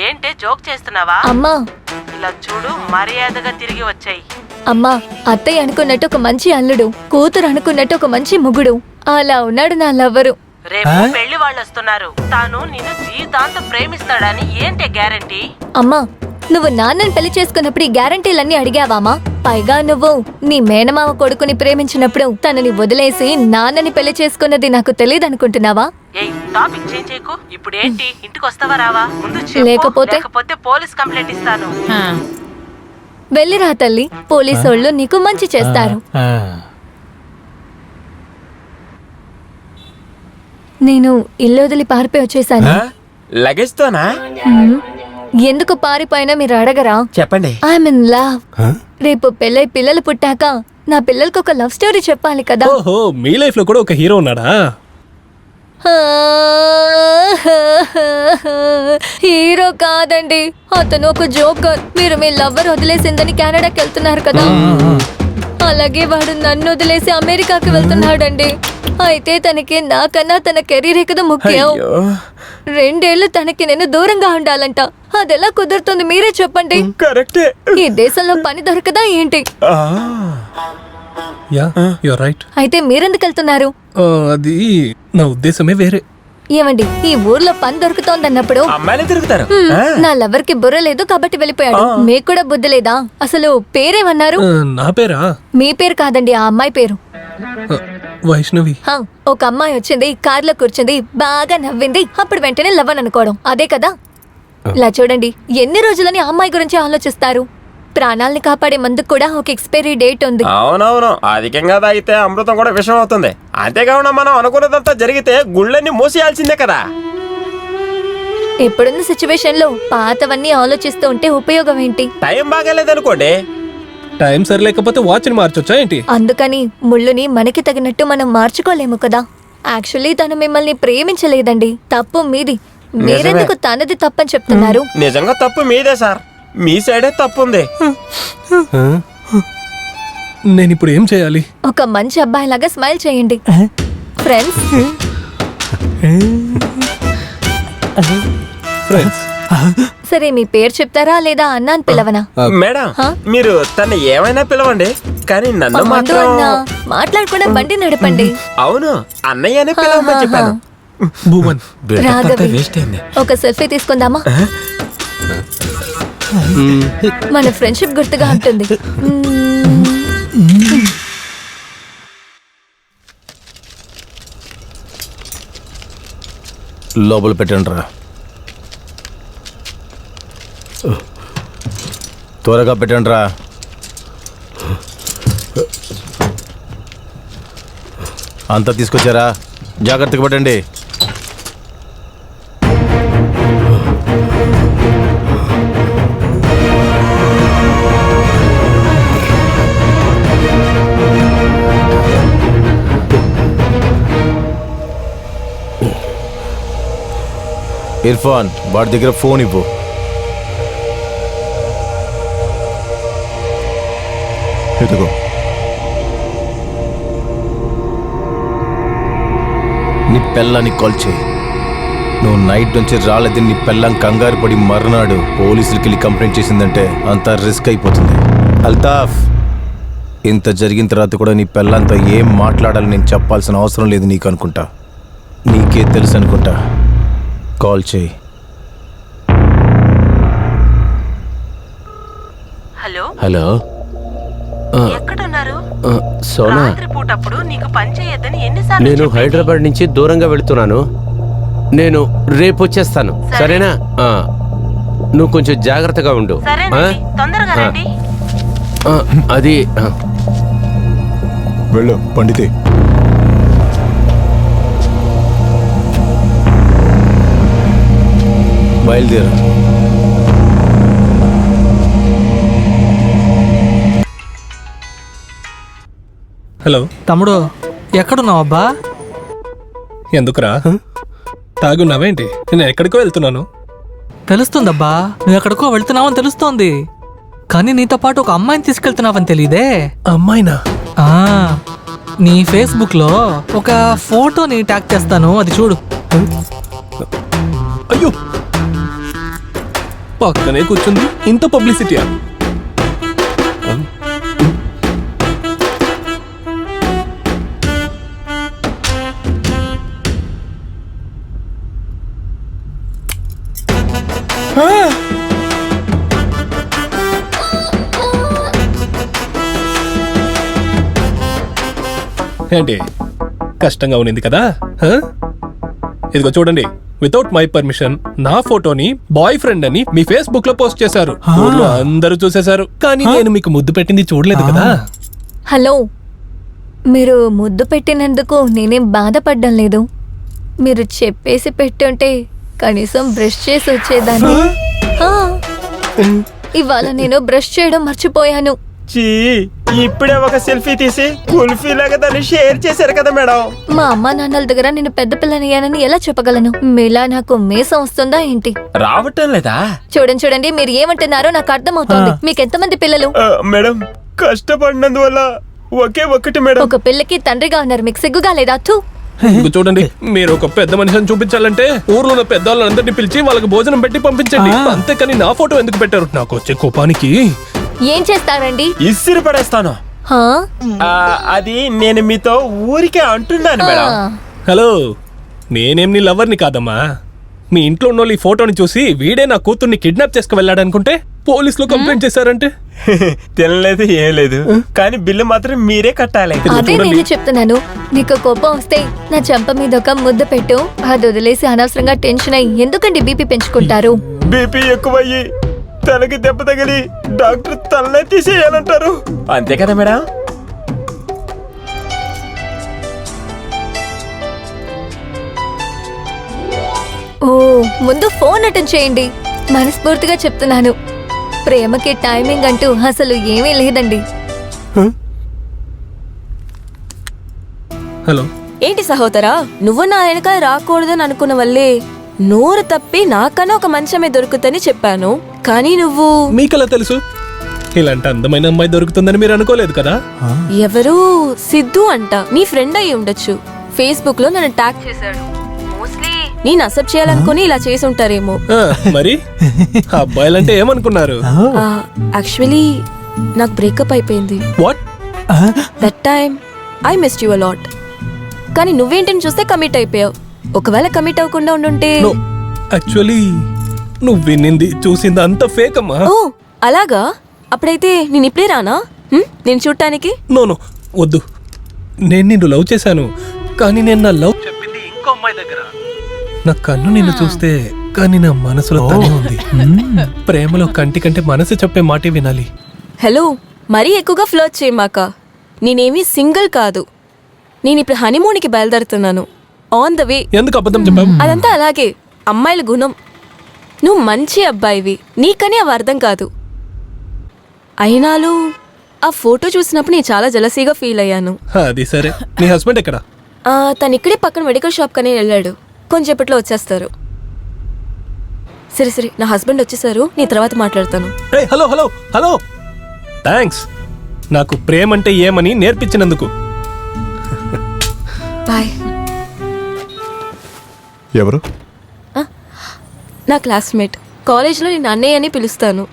Speaker 5: ఏంటే జోక్ చేస్తున్నావా?
Speaker 7: అమ్మా
Speaker 5: ఇలా చూడు, మర్యాదగా తిరిగి వచ్చాయి.
Speaker 7: అమ్మా, అత్తయ్య అనుకున్నట్టు ఒక మంచి అల్లుడు, కూతురు అనుకున్నట్టు ఒక మంచి ముగుడు, అలా ఉన్నాడు నా లవ్వరు.
Speaker 5: రేపు పెళ్లి వాళ్ళు వస్తున్నారు. తాను నిన్ను జీవితాంతం ప్రేమిస్తాడని ఏంటే గ్యారంటీ?
Speaker 7: అమ్మా, నువ్వు నాన్నని పెళ్లి చేసుకున్నప్పుడు ఈ గ్యారంటీలన్నీ అడిగావామా? పైగా నువ్వు నీ మేనమామ కొడుకుని ప్రేమించినప్పుడు తనని వదిలేసి నాన్నని పెళ్లి చేసుకున్నది నాకు తెలియదనుకుంటున్నావా?
Speaker 5: ఏయ్, టాపిక్ చేంజ్ చేయకు. ఇప్పుడు ఏంటి, ఇంటికి వస్తావా రావా? ముందు చెప్పు,
Speaker 7: లేకపోతే
Speaker 5: పోలీస్ కంప్లైంట్ ఇస్తాను.
Speaker 7: వెళ్ళిరా తల్లి, పోలీసోళ్ళు నీకు మంచి చేస్తారు. నేను ఇల్లు వదిలి పారిపోయి వచ్చేసాను.
Speaker 6: లగేజ్ తోనా?
Speaker 7: ఎందుకు పారిపోయినా మీరు అడగరా?
Speaker 6: చెప్పండి.
Speaker 7: I'm in love. రేపు పెళ్ళై పిల్లలు పుట్టాక నా పిల్లలకు ఒక లవ్ స్టోరీ చెప్పాలి కదా.
Speaker 8: ఓహో, మీ లైఫ్ లో కూడా ఒక హీరో ఉన్నాడా?
Speaker 7: హీరో కాదండి, అతను ఒక జోకర్. మీరు మీ లవ్వర్ వదిలేసిందని కెనడాకి వెళ్తున్నారు కదా, అలాగే వాడు నన్ను వదిలేసి అమెరికాకి వెళ్తున్నాడండి. అయితే తనకి నాకన్నా తన కెరీర్ కదా ముఖ్యం. 2 ఏళ్ళు తనకి నేను దూరంగా ఉండాలంట. అదెలా కుదురుతుంది మీరే చెప్పండి.
Speaker 6: కరెక్టే.
Speaker 7: ఈ దేశంలో పని దొరకదా ఏంటి?
Speaker 8: Yeah, you're right.
Speaker 7: అయితే మీరెందుకు వెళ్తున్నారు?
Speaker 8: అది నా ఉద్దేశమే వేరే.
Speaker 7: ఏమండి, ఈ ఊర్లో పని దొరుకుతోందన్నప్పుడు
Speaker 6: అమ్మాయిలే తిరుగుతారు.
Speaker 7: నా లవర్ కి బుర్ర లేదు కాబట్టి వెళ్ళిపోయాడు. మీకు కూడా బుద్ధి లేదా? అసలు పేరేమన్నారు?
Speaker 8: నా పేరా?
Speaker 7: మీ పేరు కాదండి, ఆ అమ్మాయి పేరు.
Speaker 8: వైష్ణవి.
Speaker 7: ఒక అమ్మాయి వచ్చింది, కార్లో కూర్చుంది, బాగా నవ్వింది, అప్పుడు వెంటనే లవ్ అని అనుకోవడం అదే కదా. ఇలా చూడండి, ఎన్ని రోజులని ఆ అమ్మాయి గురించి ఆలోచిస్తారు? ప్రాణాలని కాపాడే మందుకు కూడా ఒక ఎక్స్పైరీ డేట్ ఉంది.
Speaker 6: అవునవును, అధికంగా తాగితే అమృతం కూడా విషం అవుతుంది. అంతేకాకుండా మనం అనుకున్నదంతా జరిగితే గుళ్ళని మూసేయాల్సిందే కదా.
Speaker 7: ఇప్పుడున్న సిచ్యువేషన్ లో పాతవన్నీ ఆలోచిస్తూ ఉంటే ఉపయోగం ఏంటి?
Speaker 6: టైం బాగాలేదనుకోండి.
Speaker 8: టైం సరిలేకపోతే వాచ్ని మార్చొచ్చా ఏంటి?
Speaker 7: అందుకని ముళ్ళుని మనకి తగినట్టు మనం మార్చుకోలేము కదా. యాక్చువల్లీ తను మిమ్మల్ని ప్రేమించలేదండి, తప్పు మీది. మీరెందుకు తనది తప్పని చెప్తున్నారు?
Speaker 6: నిజంగా తప్పు మీదే సార్, మీ సైడే తప్పు ఉంది.
Speaker 8: నేను ఇప్పుడు ఏం చేయాలి?
Speaker 7: ఒక మంచి అబ్బాయి లాగా స్మైల్ చేయండి. Friends
Speaker 8: friends.
Speaker 7: సరే, మీ పేరు చెప్తారా లేదా అన్న అని పిలవనా?
Speaker 6: మేడం, మీరు తను ఏమైనా పిలవండి, కానీ నన్ను
Speaker 7: మందు
Speaker 6: మాత్రం
Speaker 7: అన్న మాట్లాడకుండా బండి నడపండి.
Speaker 6: అవును, అన్నయ్యనే పిలవమని చెప్పాను.
Speaker 8: భూమన్.
Speaker 7: రాఘవి,
Speaker 6: వేస్ట్ అయింది.
Speaker 7: ఒక సెల్ఫీ తీసుకుందామా? మన ఫ్రెండ్షిప్ గుర్తుగా ఉంటుంది.
Speaker 2: లోపల పెట్టండి రా, త్వరగా పెట్టండి రా. అంతా తీసుకొచ్చారా? జాగ్రత్తగా పెట్టండి. ఇర్ఫాన్, వాడి దగ్గర ఫోన్ ఇవ్వు.
Speaker 1: ఇదిగో.
Speaker 2: నీ పెళ్ళాన్ని కాల్ చేయి. నువ్వు నైట్ నుంచి రాలేదని నీ పెళ్ళం కంగారు పడి మర్నాడు పోలీసులకి వెళ్ళి కంప్లైంట్ చేసిందంటే అంత రిస్క్ అయిపోతుంది. అల్తాఫ్, ఇంత జరిగిన తర్వాత కూడా నీ పెళ్ళంతో ఏం మాట్లాడాలని నేను చెప్పాల్సిన అవసరం లేదు నీకు అనుకుంటా. నీకే తెలుసు అనుకుంటా. కాల్ చేయి.
Speaker 5: హలో,
Speaker 2: హలో,
Speaker 5: ఎక్కడున్నారు?
Speaker 4: సోనా
Speaker 5: రాత్రి పూటప్పుడు నీకు పని చేయొద్దని ఎన్నిసార్లు
Speaker 4: నేను
Speaker 5: చెప్పేది?
Speaker 4: హైదరాబాద్ నుంచి దూరంగా వెళుతున్నాను. నేను రేపు వచ్చేస్తాను, సరేనా? నువ్వు కొంచెం జాగ్రత్తగా ఉండు.
Speaker 5: సరేనండి, తొందరగా రండి.
Speaker 4: అది
Speaker 1: వెళ్ళు పండితే.
Speaker 2: బయలుదేరు.
Speaker 8: హలో
Speaker 10: తమ్ముడు ఎక్కడున్నావు అబ్బా?
Speaker 8: ఎందుకురా తాగున్నావేంటి? నేను ఎక్కడికో వెళ్తున్నాను.
Speaker 10: తెలుస్తుందబ్బా, నువ్వు ఎక్కడికో వెళ్తున్నావని తెలుస్తోంది. కానీ నీతో పాటు ఒక అమ్మాయిని తీసుకెళ్తున్నావని తెలియదే.
Speaker 8: అమ్మాయినా?
Speaker 10: ఆ, నీ ఫేస్బుక్ లో ఒక ఫోటోని ట్యాగ్ చేస్తాను, అది చూడు.
Speaker 8: అయ్యో, పక్కనే కూర్చుంది, ఇంత పబ్లిసిటీయా? ఏంటి కష్టంగా ఉన్నింది కదా? ఇదిగో చూడండి, వితౌట్ మై పర్మిషన్ నా ఫోటోని బాయ్ ఫ్రెండ్ అని మీ ఫేస్బుక్ లో పోస్ట్ చేశారు. ఊర్లో అందరూ చూసేశారు, కానీ నేను మీకు ముద్దు పెట్టింది చూడలేదు కదా.
Speaker 7: హలో, మీరు ముద్దు పెట్టినందుకు నేనేం బాధపడ్డం లేదు. మీరు చెప్పేసి పెట్టుంటే కనీసం బ్రష్ చేసి వచ్చేదాన్ని. ఆ, ఇవాళ నేను బ్రష్ చేయడం మర్చిపోయాను.
Speaker 6: చీ, ఇప్పుడే ఒక సెల్ఫీ తీసి కుల్ఫీ లాగా దాన్ని షేర్ చేశారు కదా మేడం.
Speaker 7: మా అమ్మా నాన్నల దగ్గర నేను పెద్ద పిల్లనయ్యానని ఎలా చెప్పగలను? మీలా నాకు మీసం వస్తుందా ఏంటి?
Speaker 6: రావటం లేదా?
Speaker 7: చూడండి, మీరు ఏమంటున్నారో నాకు అర్థమవుతోంది. మీకు ఎంతమంది పిల్లలు?
Speaker 6: మేడం, కష్టపడినందువల్ల ఒకే ఒక్కటి మేడం.
Speaker 7: ఒక పిల్లకి తండ్రిగా ఉన్నారు, మీకు సిగ్గుగా లేదా? తూ.
Speaker 8: ఇదిగో చూడండి, మీరు ఒక పెద్ద మనిషిని చూపించాలంటే ఊర్లో ఉన్న పెద్దవాళ్ళందరినీ పిలిచి వాళ్ళకి భోజనం పెట్టి పంపించండి. అంతేకాని నా ఫోటో ఎందుకు పెట్టారు? నాకు వచ్చే కోపానికి
Speaker 7: ఏం చేస్తారండి?
Speaker 6: ఇసిరి పడేస్తాను.
Speaker 7: హా?
Speaker 6: అది నేను మీతో ఊరికే అంటున్నాను మేడం.
Speaker 8: హలో, నేనేం నీ లవర్ని కాదమ్మా. మీ ఇంట్లో ఉన్న ఈ ఫోటోని చూసి వీడే నా కూతుర్ని కిడ్నాప్ చేసుకు వెళ్ళాడనుకుంటే పోలీసులో కంప్లైంట్ చేశారంటే
Speaker 6: తినలేదు, ఏం లేదు, కానీ బిల్లు మాత్రం మీరే కట్టాలి.
Speaker 7: అదే నేను చెప్తున్నాను. నీకు కోపం వస్తే నా చెంప మీద ఒక ముద్ద పెట్టు. అది వదిలేసి అనవసరంగా టెన్షన్ అయ్యి ఎందుకండి బీపీ పెంచుకుంటారు?
Speaker 6: బీపీ ఎక్కువయ్యి తలకి దెబ్బ తగిలి డాక్టర్ తలనే తీసేయాలంటారు, అంతే కదా మేడం?
Speaker 7: ఓ, ముందు ఫోన్ అటెండ్ చేయండి. మనస్ఫూర్తిగా చెప్తున్నాను, ప్రేమకి టైమింగ్ అంటూ అసలు ఏమీ లేదండి.
Speaker 8: హలో,
Speaker 9: ఏంటి సహోదరా, నువ్వు నా వెనక రాకూడదని అనుకున్న వల్లే నోరు తప్పి నాకన్నా ఒక మంచమే దొరుకుతుందని చెప్పాను. కానీ నువ్వు
Speaker 8: మీకెలా తెలుసు ఇలాంటి అందమైన అమ్మాయి దొరుకుతుందని మీరు అనుకోలేదు కదా?
Speaker 9: ఎవరు సిద్ధు అంట, నీ ఫ్రెండ్ అయి ఉండొచ్చు. ఫేస్బుక్ లో నన్ను ట్యాగ్ చేశాడు. మోస్ట్లీ నేను అసెప్ట్ చేయాలనుకుని ఇలా చేసి ఉంటారేమో.
Speaker 8: మరి అబ్బాయిలంటే ఏమనుకున్నారు?
Speaker 9: యాక్చువల్లీ నాకు బ్రేకప్ అయిపోయింది.
Speaker 8: What?
Speaker 9: That time I missed you a lot. కానీ నువ్వేంటని చూస్తే కమిట్ అయిపోయావు. ఒకవేళ కమిట్ అవ్వకుండా ఉండుంటే.
Speaker 8: యాక్చువల్లీ నువ్వు విన్నింది చూసింది అంత ఫేక్ అమ్మా.
Speaker 9: ఓ అలాగా? అప్పుడైతే నేను ఇప్పుడే రానా నేను చూడటానికి?
Speaker 8: నో వద్దు. నేను నిన్ను లవ్ చేశాను, కానీ నేను నా లవ్ చెప్పింది ఇంకో అమ్మాయి దగ్గర. నా కన్ను నిన్ను చూస్తే, కానీ నా మనసులో తనే ఉంది. ప్రేమలో కంటి కంటే మనసు చెప్పే మాటే వినాలి.
Speaker 9: హలో, మరీ ఎక్కువగా ఫ్లర్ట్ చేయమాక. నేనేమీ సింగిల్ కాదు. నేను ఇప్పుడు హనీమూన్కి బయలుదేరుతున్నాను. On the way.
Speaker 8: ఎందుకు అబద్ధం చెప్పావు?
Speaker 9: అదంతా అలాగే, అమ్మాయిల గుణం. నువ్వు మంచి అబ్బాయివి, నీకని అవి అర్థం కాదు. అయినాలు ఆ ఫోటో చూసినప్పుడు నేను చాలా జలసీగా ఫీల్ అయ్యాను.
Speaker 8: అది సరే, నీ హస్బెండ్ ఎక్కడ?
Speaker 9: తను ఇక్కడే పక్కన మెడికల్ షాప్ కనే వెళ్ళాడు. కొంచెంసేపట్లో వచ్చేస్తారు. సరే, నా హస్బెండ్ వచ్చేసారు, నీ తర్వాత మాట్లాడతాను.
Speaker 8: హలో హలో హలో, థ్యాంక్స్ నాకు ప్రేమ అంటే ఏమని నేర్పించినందుకు.
Speaker 9: బాయ్.
Speaker 1: ఎవరు?
Speaker 9: నా క్లాస్మేట్. కాలేజ్లో నేను అన్నయ్య అని పిలుస్తాను.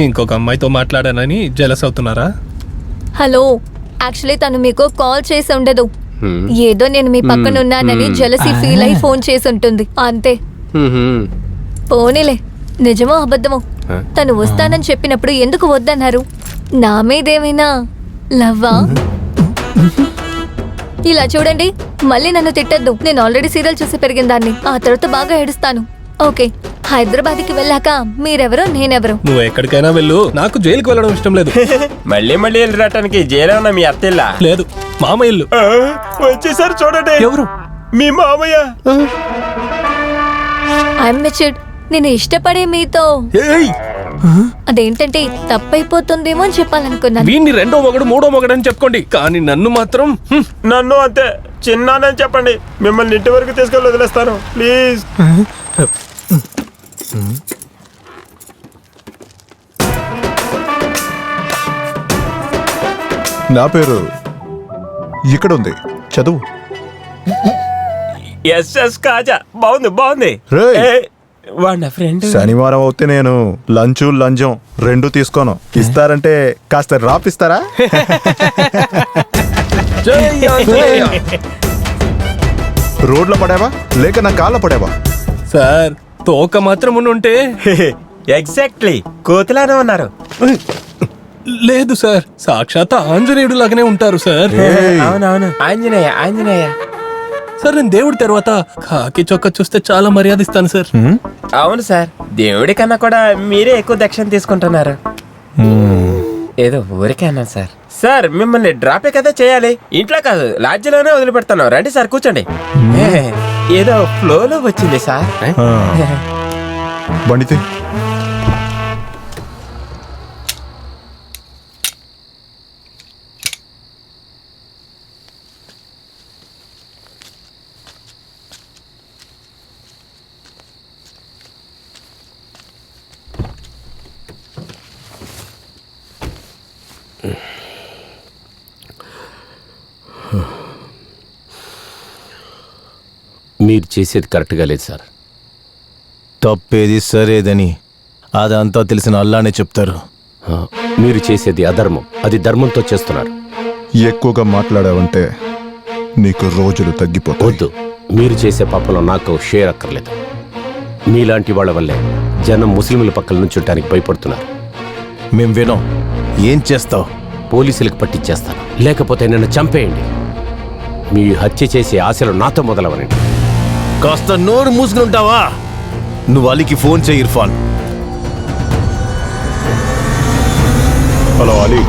Speaker 8: ఇంకొక అమ్మాయితో మాట్లాడానని జెలస్ అవుతున్నారా?
Speaker 7: హలో, యాక్చువల్లీ తను మీకు కాల్ చేసి ఉండదు. ఏదో నేను మీ పక్కన ఉన్నానని జెలసీ ఫీల్ అయి ఫోన్ చేసి ఉంటుంది అంతే. పోనీలే, నిజమో అబద్ధమో
Speaker 4: ఆ?
Speaker 7: తను వస్తానని చెప్పినప్పుడు ఎందుకు వద్దన్నారు? నా మీదేమైనా లవ్వా? ఇలా చూడండి, మళ్ళీ నన్ను తిట్టద్దు. నేను ఆల్రెడీ సీరియల్ చూసి పెరిగిన దాన్ని. ఆ తర్వాత బాగా ఏడుస్తాను. ఓకే, హైదరాబాద్కి వెళ్ళాక మీరెవరో నేనెవరో.
Speaker 8: నువ్వు ఎక్కడికైనా వెళ్ళు, నాకు జైలుకి వెళ్ళడం ఇష్టం లేదు.
Speaker 6: మళ్ళీ మళ్ళీ వెళ్ళి రావటానికి జైలు ఉన్న మీ అత్తిల్లా?
Speaker 8: లేదు, మామ ఇల్లు.
Speaker 6: వచ్చేసారి చూడండి.
Speaker 8: ఎవరు?
Speaker 6: మీ మామయ్య.
Speaker 7: I'm matured. నేను ఇష్టపడే మీతో అదేంటంటే తప్పైపోతుందేమో అని చెప్పాలనుకున్నాను.
Speaker 8: వీడిని రెండో మొగడు మూడో మొగడు అని చెప్పుకోండి, కానీ నన్ను మాత్రం
Speaker 3: నన్ను అంతే చిన్నానని చెప్పండి. మిమ్మల్ని ఇంటి వరకు తీసుకెళ్ళి వదిలేస్తాను ప్లీజ్.
Speaker 1: నా పేరు ఇక్కడ ఉంది, చదువు.
Speaker 6: ఎస్ఎస్ కాజా. బాగుంది బాగుంది.
Speaker 1: రేయ్.
Speaker 6: ఏ, వాడు నా ఫ్రెండ్.
Speaker 1: శనివారం అవుతే నేను లంజం రెండు తీసుకోను. ఇస్తారంటే కాస్త రాపిస్తారా? రోడ్లో పడావా లేక నా కాళ్ళ పడావా?
Speaker 8: సార్ తోక మాత్రం ఉంటే.
Speaker 6: ఎగ్జాక్ట్లీ కోతిలానే ఉన్నారు.
Speaker 8: లేదు సార్, సాక్షాత్ ఆంజనేయుడు లాగానే ఉంటారు సార్.
Speaker 6: అవునవును, ఆంజనేయ ఆంజనేయ.
Speaker 8: సార్ నేను దేవుడి తర్వాత కాకి చొక్క చూస్తే చాలా మర్యాద ఇస్తాను సార్.
Speaker 6: అవును సార్, దేవుడి కన్నా కూడా మీరే ఎక్కువ దక్షిణ తీసుకుంటున్నారు. ఏదో ఊరికే అన్నాను సార్. సార్ మిమ్మల్ని డ్రాపే కదా చేయాలి, ఇంట్లో కాదు లాడ్జిలోనే వదిలిపెడతాను. రండి సార్ కూర్చోండి. ఏదో ఫ్లోలో వచ్చింది సార్.
Speaker 1: బండితే
Speaker 4: మీరు చేసేది కరెక్ట్గా లేదు సార్.
Speaker 2: తప్పేది సరేదని అదంతా తెలిసిన అల్లానే చెప్తారు.
Speaker 4: మీరు చేసేది అధర్మం, అది ధర్మంతో చేస్తున్నారు.
Speaker 1: ఎక్కువగా మాట్లాడావంటే నీకు రోజులు తగ్గిపోతాయి.
Speaker 4: వద్దు, మీరు చేసే పాపంలో నాకు షేర్ అక్కర్లేదు. మీలాంటి వాళ్ళ వల్లే జనం ముస్లింల పక్కల నుంచుంటానికి భయపడుతున్నారు.
Speaker 2: మేం వినం. ఏం చేస్తావు?
Speaker 4: పోలీసులకు పట్టించేస్తాను, లేకపోతే నన్ను చంపేయండి. మీ హత్య చేసే ఆశలు నాతో మొదలవనండి.
Speaker 2: కాస్త నోరు మూసుకుని ఉంటావా? నువ్వు అలీకి ఫోన్ చేయి ఇర్ఫాన్.
Speaker 1: హలో అలీ,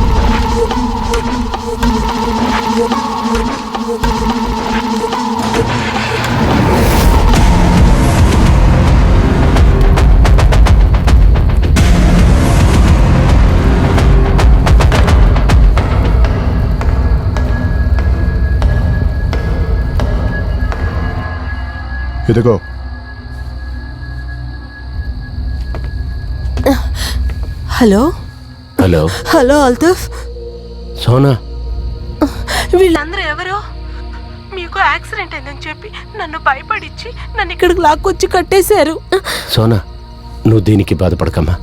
Speaker 1: ఇదిగో.
Speaker 11: Hello
Speaker 4: hello
Speaker 11: hello Altaf.
Speaker 4: Sona,
Speaker 5: వీళ్ళందరూ ఎవరు? మీకు యాక్సిడెంట్ అయిందని చెప్పి నన్ను భయపడిచ్చి నన్ను ఇక్కడికి లాక్కొచ్చి కట్టేశారు.
Speaker 4: సోనా, నువ్వు దీనికి బాధపడకమ్మా.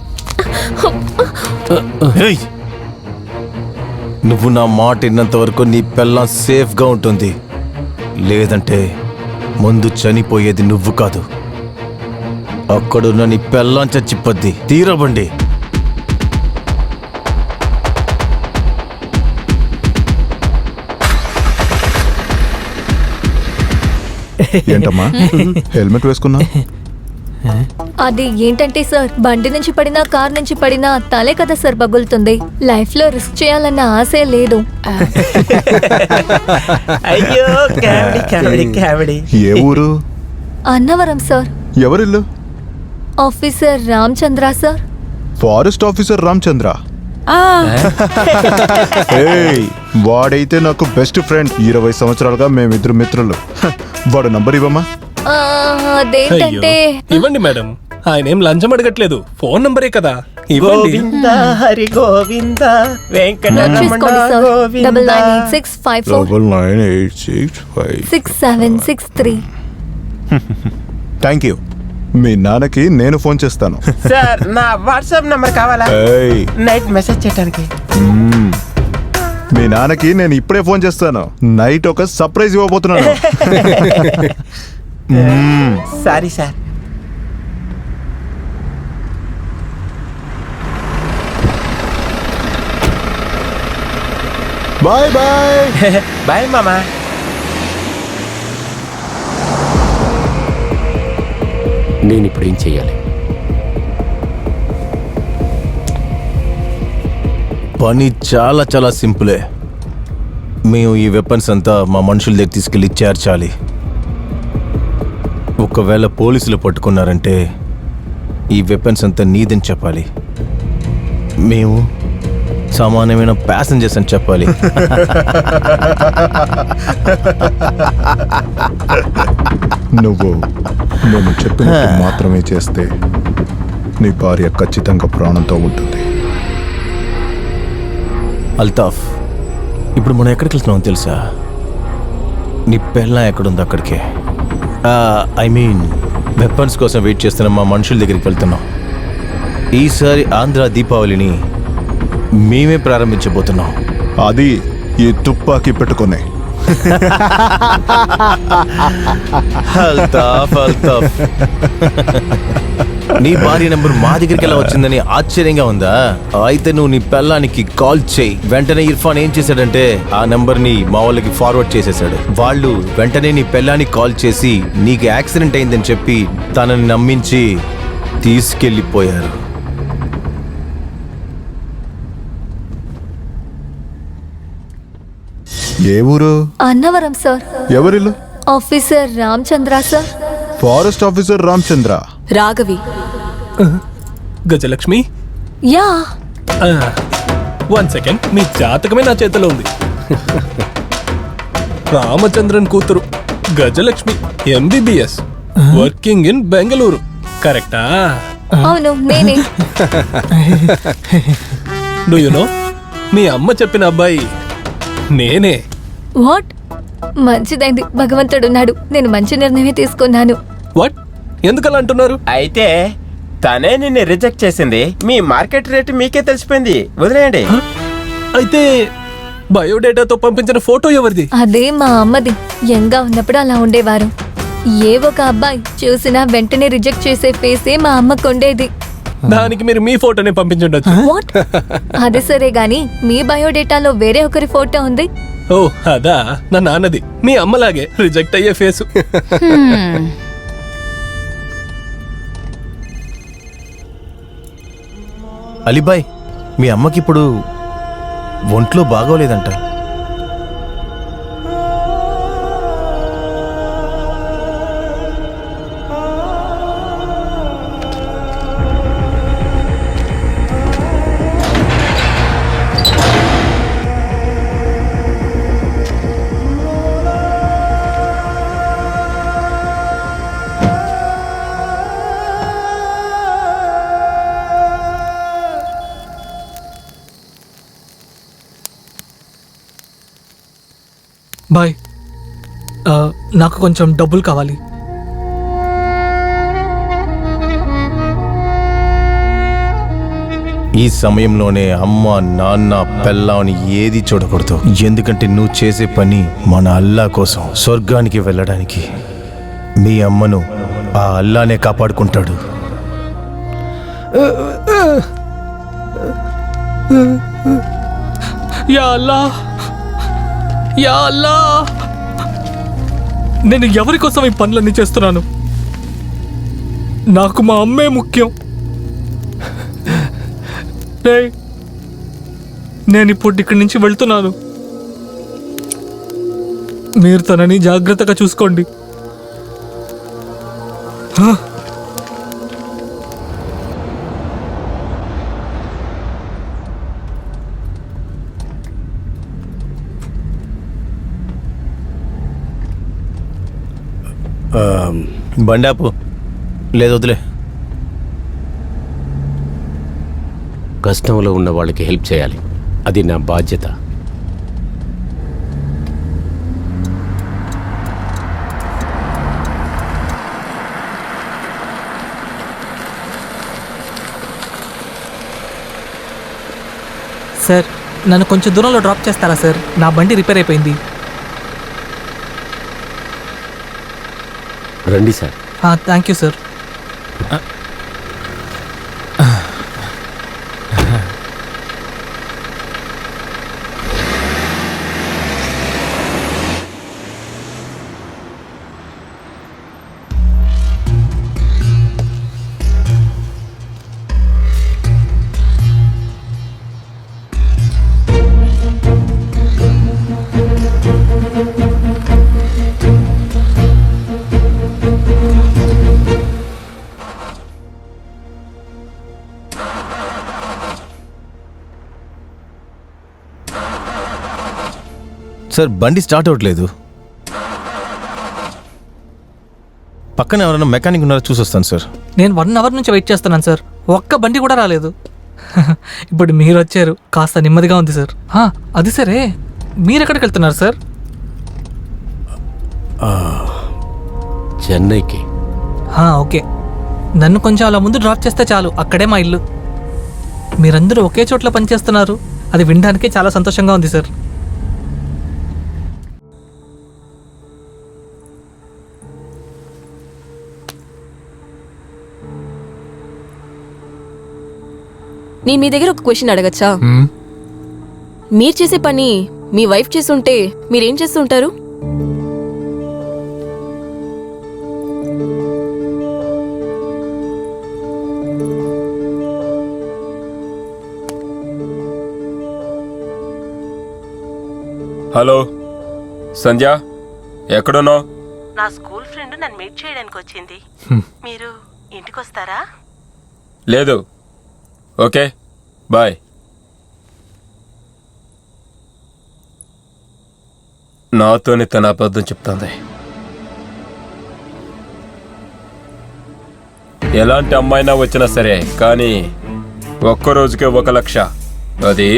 Speaker 2: ఏయ్! నువ్వు నా మాట విన్నంత వరకు నీ పెళ్ళం సేఫ్గా ఉంటుంది. లేదంటే ముందు చనిపోయేది నువ్వు కాదు, అక్కడున్న నీ పెళ్ళం చచ్చిపోద్ది. తీరబండి.
Speaker 1: ఏంటమ్మా హెల్మెట్ వేసుకున్నా?
Speaker 7: అది ఏంటంటే సార్, బండి నుంచి పడినా కార్ నుంచి పడినా తలే కదా సార్ పగులుతుంది. లైఫ్ లో రిస్క్ చేయాలన్న ఆశే లేదు.
Speaker 6: అయ్యో కామెడీ కామెడీ కామెడీ.
Speaker 1: ఏ ఊరు?
Speaker 7: అన్నవరం సార్.
Speaker 1: ఎవరిల్లు?
Speaker 7: Officer Ramachandra sir.
Speaker 1: Forest officer Ramachandra. ఏయ్, వాడైతే నాకు బెస్ట్ ఫ్రెండ్. 20 సంవత్సరాలుగా మేమిద్దరు మిత్రులు. వాడు నంబర్ ఇవ్వమ్మా.
Speaker 7: అదేంటంటే
Speaker 8: ఇవ్వండి మేడం, ఆయన ఏం లంచం అడగట్లేదు, ఫోన్ నంబరే కదా, ఇవ్వండి.
Speaker 6: గోవింద హరి గోవింద వెంకటరమణ
Speaker 7: చూసుకోండి సార్.
Speaker 6: గోవింద.
Speaker 7: 998654 6763.
Speaker 1: Thank you. మీ నాన్నకి నేను ఫోన్ చేస్తాను.
Speaker 6: సార్ నా వాట్సాప్ నంబర్ కావాలా?
Speaker 1: ఏయ్,
Speaker 6: నైట్ మెసేజ్ చేయడానికి.
Speaker 1: మీ నాన్నకి నేను ఇప్పుడే ఫోన్ చేస్తాను. నైట్ ఒక సర్ప్రైజ్ ఇవ్వబోతున్నాను.
Speaker 6: Sorry sir.
Speaker 1: Bye bye.
Speaker 6: Bye మామా.
Speaker 4: నేను ఇప్పుడు ఏం చెయ్యాలి?
Speaker 2: పని చాలా చాలా సింపులే. మేము ఈ వెపన్స్ అంతా మా మనుషుల దగ్గర తీసుకెళ్ళి చేర్చాలి. ఒకవేళ పోలీసులు పట్టుకున్నారంటే ఈ వెపన్స్ అంతా నీదని చెప్పాలి. మేము సమానమైన ప్యాసింజర్స్ అని చెప్పాలి.
Speaker 1: నువ్వు నేను చెప్పినట్టు మాత్రమే చేస్తే నీ భార్య ఖచ్చితంగా ప్రాణంతో ఉంటుంది.
Speaker 2: అల్తాఫ్, ఇప్పుడు మనం ఎక్కడికి వెళ్తున్నాం తెలుసా? నీ పెళ్ళం ఎక్కడుంది అక్కడికే. ఐ మీన్ వెపన్స్ కోసం వెయిట్ చేస్తున్న మా మనుషుల దగ్గరికి వెళ్తున్నాం. ఈసారి ఆంధ్ర దీపావళిని మేమే ప్రారంభించబోతున్నాం.
Speaker 1: అది ఈ తుపాకీ పెట్టుకునే.
Speaker 2: అల్తాఫ్, అల్తాఫ్, నీ భార్య నెంబర్ మా దగ్గరికి ఎలా వచ్చిందని ఆశ్చర్యంగా ఉందా? అయితే నువ్వు నీ పెళ్ళానికి కాల్ చేయి. వెంటనే ఇర్ఫాన్ ఏం చేశాడంటే ఆ నెంబర్ ని మా వాళ్ళకి ఫార్వర్డ్ చేసేసాడు. వాళ్ళు వెంటనే నీ పెళ్ళానికి కాల్ చేసి నీకు యాక్సిడెంట్ అయిందని చెప్పి తనని నమ్మించి తీసుకెళ్ళిపోయారు.
Speaker 1: ఏ ఊరు?
Speaker 7: అన్నవరం సార్.
Speaker 1: ఎవరిల్లు?
Speaker 7: Officer Ramachandra sir.
Speaker 1: Forest officer Ramachandra.
Speaker 9: Raghavi.
Speaker 8: Gajalakshmi,
Speaker 7: yeah.
Speaker 8: 1 second. మీ జాతకమే నా చేతిలో ఉంది. రామచంద్రన్ కూతురు Gajalakshmi, MBBS, working in Bengaluru. కరెక్టా?
Speaker 7: అవును, నేనే.
Speaker 8: డూ యు నో, మీ అమ్మ చెప్పిన అబ్బాయి నేనే.
Speaker 7: వాట్? మంచిదైంది, భగవంతుడున్నాడు. నేను మంచి నిర్ణయమే తీసుకున్నాను.
Speaker 8: వాట్? ఎందుకలా అంటున్నారు?
Speaker 6: అయితే తనే నిన్ను రిజెక్ట్ చేసింది. మీ మార్కెట్ రేట్ మీకే తెలిసిపోయింది. వదిలేయండి.
Speaker 8: అయితే బయోడేటాతో పంపించిన ఫోటో ఎవరిది?
Speaker 7: అదే మా అమ్మది. యంగా ఉన్నప్పుడు అలా ఉండేవారు. ఏ ఒక అబ్బాయి చూసినా వెంటనే రిజెక్ట్ చేసే ఫేసే మా అమ్మకు ఉండేది.
Speaker 8: దానికి మీరు మీ ఫోటోనే పంపించుండొచ్చు.
Speaker 7: వాట్? అదే సరే గాని మీ బయోడేటాలో వేరే ఒకరి ఫోటో ఉంది.
Speaker 8: ఓ అదా, నా నాన్నది. మీ అమ్మలాగే రిజెక్ట్ అయ్యే ఫేసు.
Speaker 2: అలీబాయ్, మీ అమ్మకి ఇప్పుడు ఒంట్లో బాగోలేదంట.
Speaker 10: బాయ్, నాకు కొంచెం డబ్బులు కావాలి.
Speaker 2: ఈ సమయంలోనే అమ్మ, నాన్న, పెళ్ళాన్ని ఏది చూడకూడదు. ఎందుకంటే నువ్వు చేసే పని మన అల్లా కోసం, స్వర్గానికి వెళ్ళడానికి. మీ అమ్మను ఆ అల్లానే కాపాడుకుంటాడు.
Speaker 10: యా అల్లా, యా అల్లా, నేను ఎవరి కోసం ఈ పనులన్నీ చేస్తున్నాను? నాకు మా అమ్మే ముఖ్యం. రేయ్, నేను ఇప్పుడు ఇక్కడి నుంచి వెళ్తున్నాను. మీరు తనని జాగ్రత్తగా చూసుకోండి.
Speaker 2: బండాపు లేదు, వదిలే.
Speaker 4: కష్టంలో ఉన్న వాళ్ళకి హెల్ప్ చేయాలి, అది నా బాధ్యత.
Speaker 10: సార్, నన్ను కొంచెం దూరంలో డ్రాప్ చేస్తారా సార్? నా బండి రిపేర్ అయిపోయింది.
Speaker 4: రండి sir.
Speaker 10: Thank you sir.
Speaker 2: Sir బండి స్టార్ట్ అవ్వట్లేదు. పక్కన ఎవరైనా మెకానిక్ ఉన్నారో చూసొస్తాను సార్.
Speaker 10: నేను 1 అవర్ నుంచి వెయిట్ చేస్తున్నాను సార్, ఒక్క బండి కూడా రాలేదు. ఇప్పుడు మీరు వచ్చారు, కాస్త నెమ్మదిగా ఉంది సార్. అది సరే, మీరు ఎక్కడికి వెళ్తున్నారు సార్?
Speaker 4: చెన్నైకి.
Speaker 10: ఓకే, నన్ను కొంచెం అలా ముందు డ్రాప్ చేస్తే చాలు, అక్కడే మా ఇల్లు. మీరందరూ ఒకే చోట్ల పనిచేస్తున్నారు, అది వినడానికి చాలా సంతోషంగా ఉంది సార్.
Speaker 9: నేను మీ దగ్గర ఒక క్వశ్చన్ అడగచ్చా? మీరు చేసే పని మీ వైఫ్ చేస్తుంటే మీరేం చేస్తుంటారు?
Speaker 3: హలో సంధ్య, ఎక్కడున్నావు?
Speaker 5: నా స్కూల్ ఫ్రెండ్ నన్ను మీట్ చేయడానికి వచ్చింది. మీరు ఇంటికి వస్తారా?
Speaker 3: లేదు. Okay, bye. నాతోని తన అబద్ధం చెప్తుంది. ఎలాంటి అమ్మాయినా వచ్చినా సరే, కానీ ఒక్కరోజుకే 1 లక్ష. అది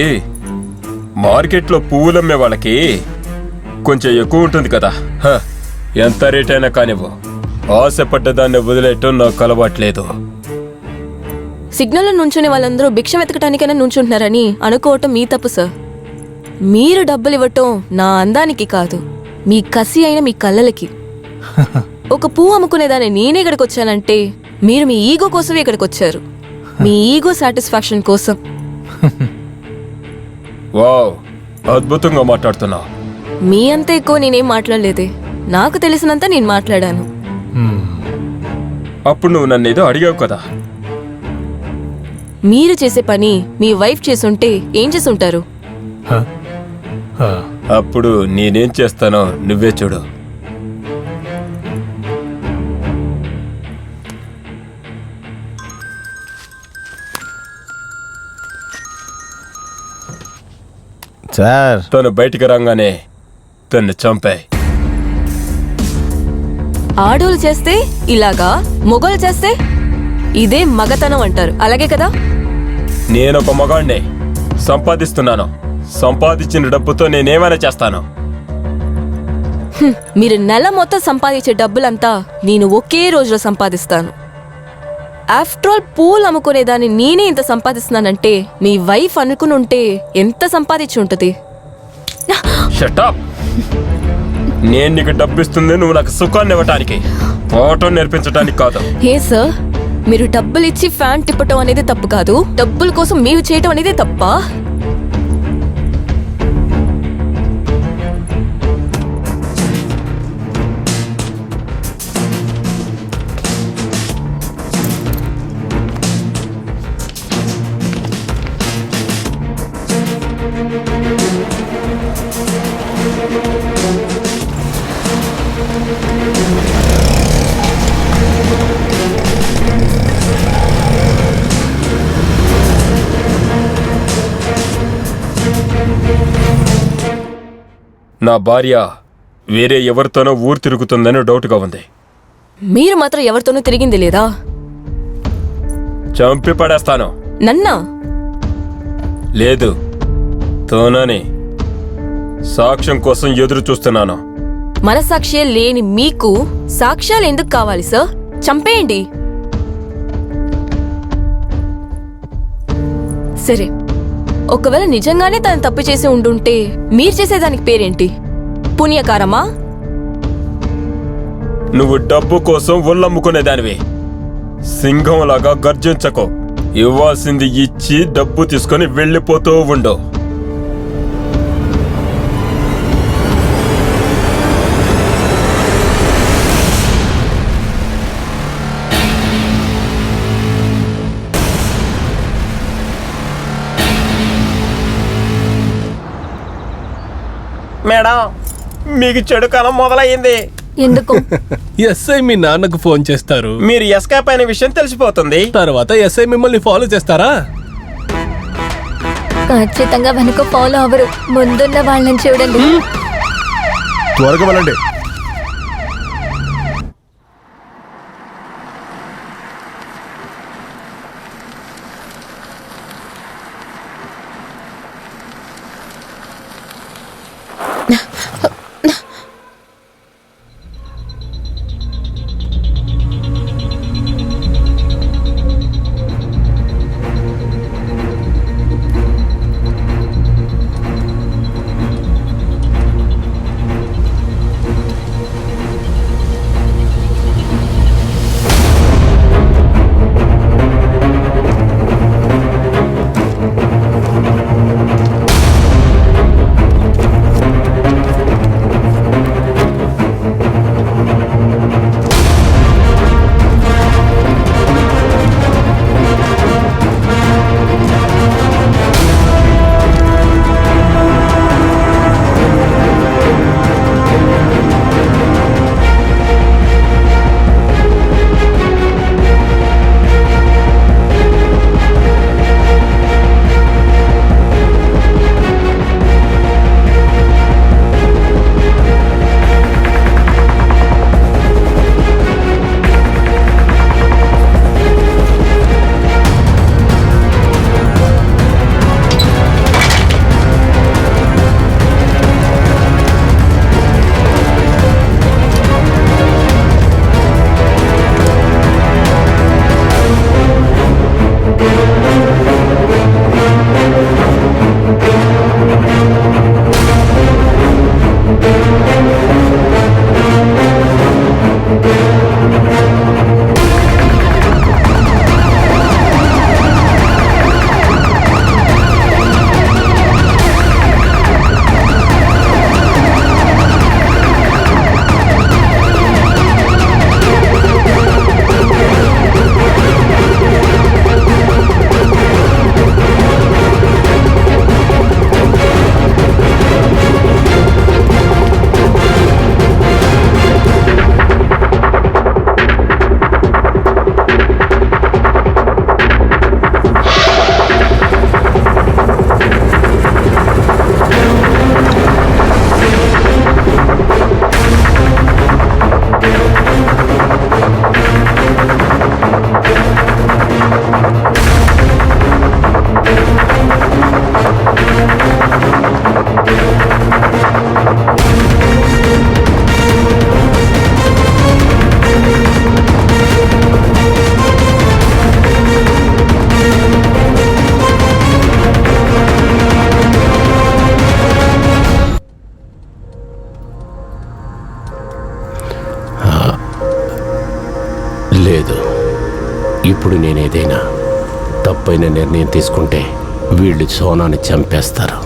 Speaker 3: మార్కెట్లో పువ్వులమ్మే వాళ్ళకి కొంచెం ఎక్కువ ఉంటుంది కదా. ఎంత రేట్ అయినా కానివ్వు, ఆశపడ్డ దాన్ని వదిలేయటం నాకు అలవాట్లేదు.
Speaker 9: సిగ్నల్లో నుంచునే వాళ్ళందరూ భిక్ష వెతకటానికైనా నుంచుంటున్నారని అనుకోవటం మీ తప్పు సార్. మీరు డబ్బులు ఇవ్వటం నా అందానికి కాదు, మీ కసి అయిన మీ కళ్ళలకి. ఒక పువ్వు అమ్ముకునేదాన్ని నేనే ఇక్కడికి వచ్చానంటే మీరు మీ ఈగో కోసమే ఇక్కడికి వచ్చారు, మీ ఈగో సాటిస్ఫాక్షన్ కోసం.
Speaker 3: వావ్, అద్భుతంగా మాట్లాడుతున్నావు.
Speaker 9: మీ అంత ఎక్కువ నేనేం మాట్లాడలేదే, నాకు తెలిసినంత నేను మాట్లాడాను.
Speaker 3: అప్పుడు నువ్వు నన్ను ఏదో అడిగావు కదా.
Speaker 9: మీరు చేసే పని మీ వైఫ్ చేసుంటే ఏం చేసుంటారు?
Speaker 3: అప్పుడు నేనేం చేస్తానో నువ్వే చూడు.
Speaker 2: సార్
Speaker 3: తను బయటికి రాగానే తను చంపాయి.
Speaker 9: ఆడోళ్ళు చేస్తే ఇలాగా, మొగోళ్ళు చేస్తే ఇదే మగతనం అంటారు, అలాగే కదా?
Speaker 3: నేనొక మగాణ్ణి, సంపాదిస్తున్నాను. సంపాదించిన డబ్బుతో నేనేమైనా చేస్తాను.
Speaker 9: మీరు నెల మొత్తం సంపాదించే డబ్బులంతా నేను ఒకే రోజులో సంపాదిస్తాను. ఆఫ్టర్ ఆల్ పూలు అమ్ముకునేదాన్ని నేనే ఇంత సంపాదిస్తున్నానంటే మీ వైఫ్ అనుకుని ఉంటే ఎంత సంపాదించి ఉంటుంది?
Speaker 3: Shut up. నేను నీకు డబ్బిస్తుంది నువ్వు నాకు సుఖాన్ని ఇవ్వటానికి, పాఠం నేర్పించడానికి కాదు.
Speaker 9: ఏ సార్, మీరు డబ్బులు ఇచ్చి ఫ్యాన్ తిప్పటం అనేది తప్పు కాదు, డబ్బుల కోసం మీరు చేయటం అనేది తప్పా?
Speaker 3: నా భార్య వేరే ఎవరితోనో ఊరు తిరుగుతుందని డౌట్గా ఉంది.
Speaker 9: మీరు మాత్రం ఎవరితోనూ తిరిగింది లేదా?
Speaker 3: చంపి పడేస్తాను.
Speaker 9: నన్నా?
Speaker 3: లేదు, తోనని సాక్ష్యం కోసం ఎదురు చూస్తున్నాను.
Speaker 9: మనసాక్షి లేని మీకు సాక్ష్యాలు ఎందుకు కావాలి సార్? చంపేయండి. సరే, ఒకవేళ నిజంగానే తను తప్పు చేసి ఉండుంటే మీరు చేసేదానికి పేరేంటి? పుణ్యకారమా?
Speaker 3: నువ్వు డబ్బు కోసం ఒళ్ళమ్ముకునేదానివి. సింహంలాగా గర్జించకో. ఇవ్వాల్సింది ఇచ్చి డబ్బు తీసుకొని వెళ్ళిపోతూ ఉండు.
Speaker 6: మేడం, మీకు చెడు కాలం మొదలయ్యింది.
Speaker 7: ఎందుకు?
Speaker 8: ఎస్ఐ మీ నాన్నకు ఫోన్ చేస్తారు,
Speaker 6: మీరు ఎస్కేప్ అయిన విషయం తెలిసిపోతుంది.
Speaker 8: తర్వాత ఎస్ఐ మిమ్మల్ని ఫాలో చేస్తారా?
Speaker 7: ఖచ్చితంగా వెనుక ఫాలో అవరు, ముందున్న వాళ్ళని చూడండి.
Speaker 1: త్వరగా వెళ్ళండి.
Speaker 4: లేదు, ఇప్పుడు నేనేదైనా తప్పైన నిర్ణయం తీసుకుంటే వీళ్ళు సోనాని చంపేస్తారు.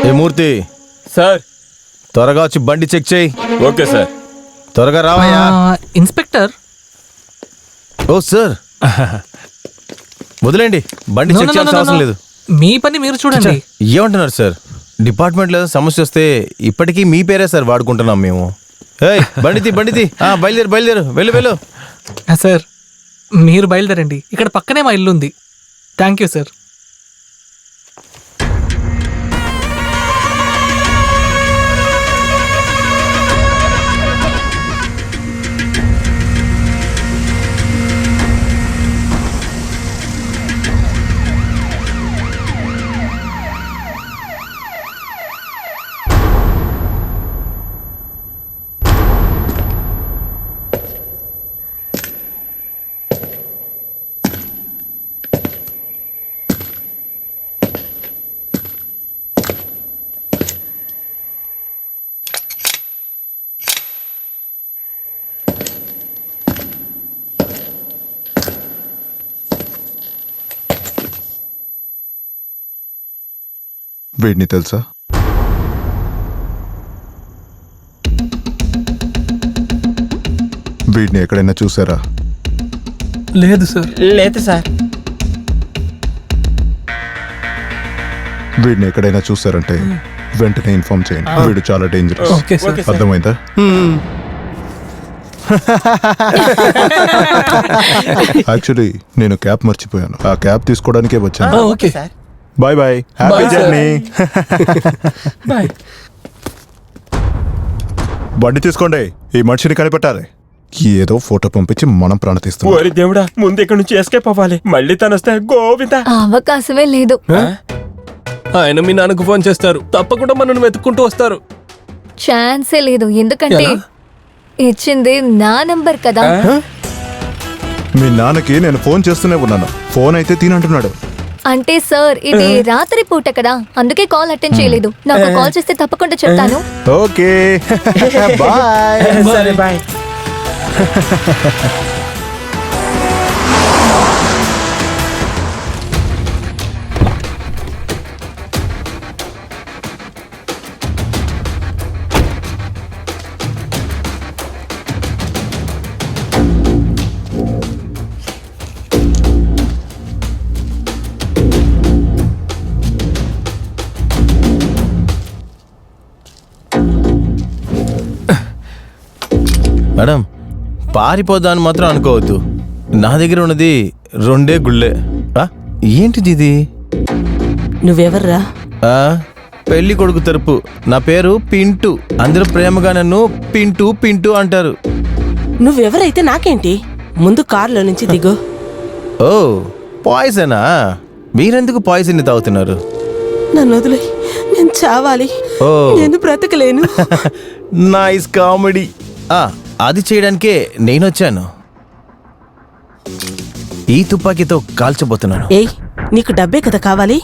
Speaker 2: ఏ మూర్తి,
Speaker 3: సార్.
Speaker 2: త్వరగా వచ్చి బండి చెక్ చేయి.
Speaker 3: Okay sir.
Speaker 2: త్వరగా రావయ్యా.
Speaker 10: ఇన్స్పెక్టర్.
Speaker 2: ఓ సార్, వదిలేండి, బండి చెక్ చేయాల్సిన అవసరం లేదు.
Speaker 10: మీ పని మీరు చూడండి.
Speaker 2: ఏమంటున్నారు సార్? డిపార్ట్మెంట్లో సమస్య వస్తే ఇప్పటికీ మీ పేరే సార్ వాడుకుంటున్నాం మేము. ఏయ్, బండితి బయలుదేరు వెళ్ళు.
Speaker 10: సార్, మీరు బయలుదేరండి, ఇక్కడ పక్కనే మా ఇల్లు ఉంది. Thank you sir.
Speaker 1: వీడిని తెలుసా? వీడిని ఎక్కడైనా చూసారా?
Speaker 8: లేదు సార్.
Speaker 6: లేదు సార్.
Speaker 1: వీడిని ఎక్కడైనా చూసారంటే వెంటనే ఇన్ఫార్మ్ చేయండి. వీడు చాలా డేంజరస్.
Speaker 8: Okay sir.
Speaker 1: అర్థమైందా? యాక్చువల్లీ నేను క్యాప్ మర్చిపోయాను. ఆ క్యాప్ తీసుకోవడానికే వచ్చాను.
Speaker 8: Okay
Speaker 6: sir.
Speaker 1: Bye bye, happy
Speaker 8: Bye, sir.
Speaker 1: Journey.
Speaker 8: Bye.
Speaker 1: బండి తీసుకోండి. ఈ మనిషిని కనిపెట్టాలి. ఏదో ఫోటో పంపించి మనం ప్రాణ తీస్తున్నాం.
Speaker 3: ఓరి దేవుడా, ముందు ఇక్కడ నుంచి ఎస్కేప్ అవ్వాలి. మళ్ళీ తను వస్తే గోవింద.
Speaker 7: ఆ అవకాశమే లేదు.
Speaker 8: ఆయన మీ నాన్నకు ఫోన్ చేస్తారు, తప్పకుండా మనల్ని వెతుక్కుంటూ వస్తారు.
Speaker 7: ఛాన్సే లేదు, ఎందుకంటే
Speaker 8: ఎలా?
Speaker 7: ఇచ్చింది నా నంబర్ కదా.
Speaker 1: మీ నాన్నకి నేను ఫోన్ చేస్తూనే ఉన్నాను. ఫోన్ అయితే తినంటున్నాడు.
Speaker 7: అంటే సార్ ఇది రాత్రి పూట కదా, అందుకే కాల్ అటెండ్ చేయలేదు. నాకు కాల్ చేస్తే తప్పకుండా చెప్తాను.
Speaker 1: Okay bye.
Speaker 6: సరే బాయ్.
Speaker 2: మేడం, పారిపోదాన్ని మాత్రం అనుకోవద్దు. నా దగ్గర ఉన్నది 2 గుళ్ళే. ఏంటిది ఇది?
Speaker 5: నువ్వెవర్రా?
Speaker 2: పెళ్లి కొడుకు తరపు. నా పేరు పింటూ. అందరూ ప్రేమగా నన్ను పింటూ పింటూ అంటారు.
Speaker 5: నువ్వెవరైతే నాకేంటి? ముందు కారులో నుంచి దిగు.
Speaker 2: ఓ, పాయిజనా? మీరెందుకు పాయిజన్ తాగుతున్నారు?
Speaker 5: నన్ను వదిలే, నేను చావాలి.
Speaker 2: ఓ.
Speaker 5: నేను బ్రతకలేను.
Speaker 2: Nice comedy. అది చేయడానికే నేను వచ్చాను. ఈ తుపాకీతో కాల్చబోతున్నాను.
Speaker 5: ఏయ్, నీకు డబ్బే కదా కావాలి?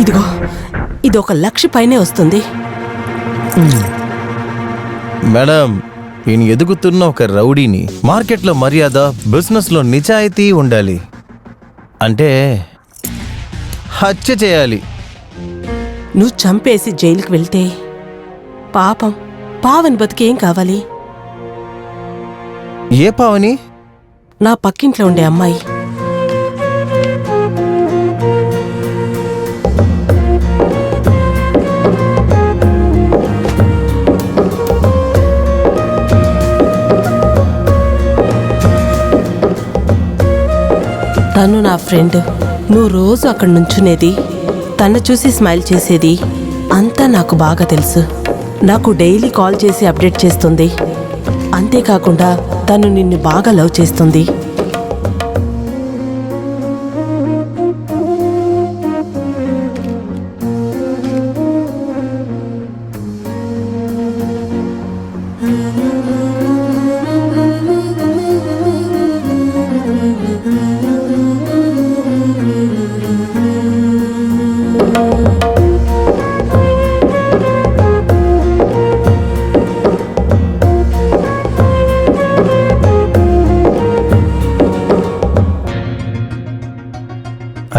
Speaker 5: ఇదిగో, ఇది 1 లక్ష పైనే వస్తుంది.
Speaker 2: మేడం, నేను ఎదుగుతున్న ఒక రౌడీని. మార్కెట్లో మర్యాద, బిజినెస్లో నిజాయితీ ఉండాలి. అంటే హత్య చేయాలి.
Speaker 5: నువ్వు చంపేసి జైలుకి వెళ్తే పాపం పావని బతికేం కావాలి?
Speaker 2: ఏ పావని?
Speaker 5: నా పక్కింట్లో ఉండే అమ్మాయి. తను నా ఫ్రెండ్. నువ్వు రోజు అక్కడ నుంచునేది, తను చూసి స్మైల్ చేసేది అంతా నాకు బాగా తెలుసు. నాకు డైలీ కాల్ చేసి అప్డేట్ చేస్తుంది. అంతేకాకుండా తను నిన్ను బాగా లవ్ చేస్తుంది.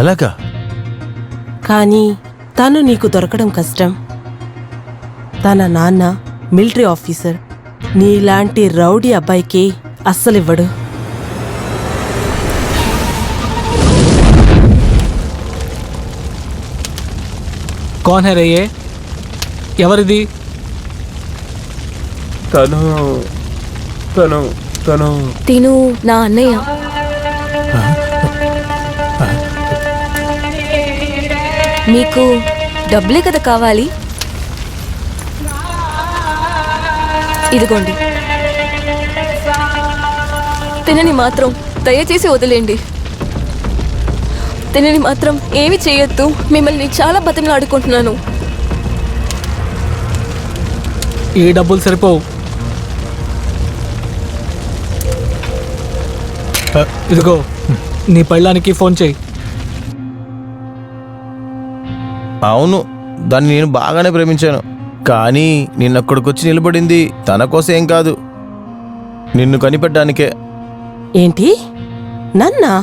Speaker 2: అలాగా?
Speaker 5: కానీ తను నీకు దొరకడం కష్టం. తన నాన్న మిలిటరీ ఆఫీసర్. నీలాంటి రౌడీ అబ్బాయికి అస్సలివ్వడు.
Speaker 10: కౌన్ హై రయ్యే? ఎవరిది?
Speaker 3: తను తను తను
Speaker 9: తిను నా అన్నయ్య. మీకు డబ్బులే కదా కావాలి? ఇదిగోండి. తినని మాత్రం దయచేసి వదిలేండి. తినని మాత్రం ఏమి చేయొద్దు. మిమ్మల్ని చాలా బతిమలాడుకుంటున్నాను.
Speaker 10: ఈ డబ్బులు సరిపోవు. ఇదిగో, నీ పెళ్ళానికి ఫోన్ చేయి.
Speaker 2: అవును, దాన్ని నేను బాగానే ప్రేమించాను. కానీ నిన్నక్కడికొచ్చి నిలబడింది తన కోసం ఏం కాదు, నిన్ను కనిపెట్టడానికే.
Speaker 5: ఏంటి? నన్నా?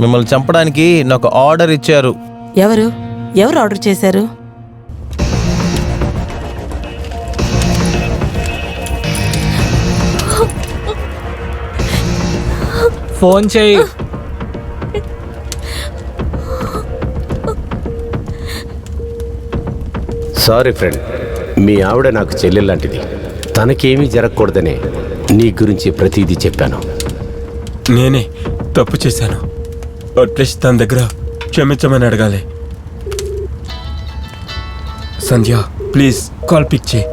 Speaker 2: మిమ్మల్ని చంపడానికి నాకు ఆర్డర్ ఇచ్చారు.
Speaker 5: ఎవరు ఆర్డర్ చేశారు?
Speaker 10: ఫోన్ చేయి.
Speaker 4: సారీ ఫ్రెండ్, మీ ఆవిడ నాకు చెల్లెల్లాంటిది. తనకేమీ జరగకూడదనే నీ గురించి ప్రతిదీ చెప్పాను.
Speaker 3: నేనే తప్పు చేశాను. ప్లీజ్ తన దగ్గర క్షమించమని అడగాలి. సంధ్య ప్లీజ్ కాల్ పిక్ చేయి.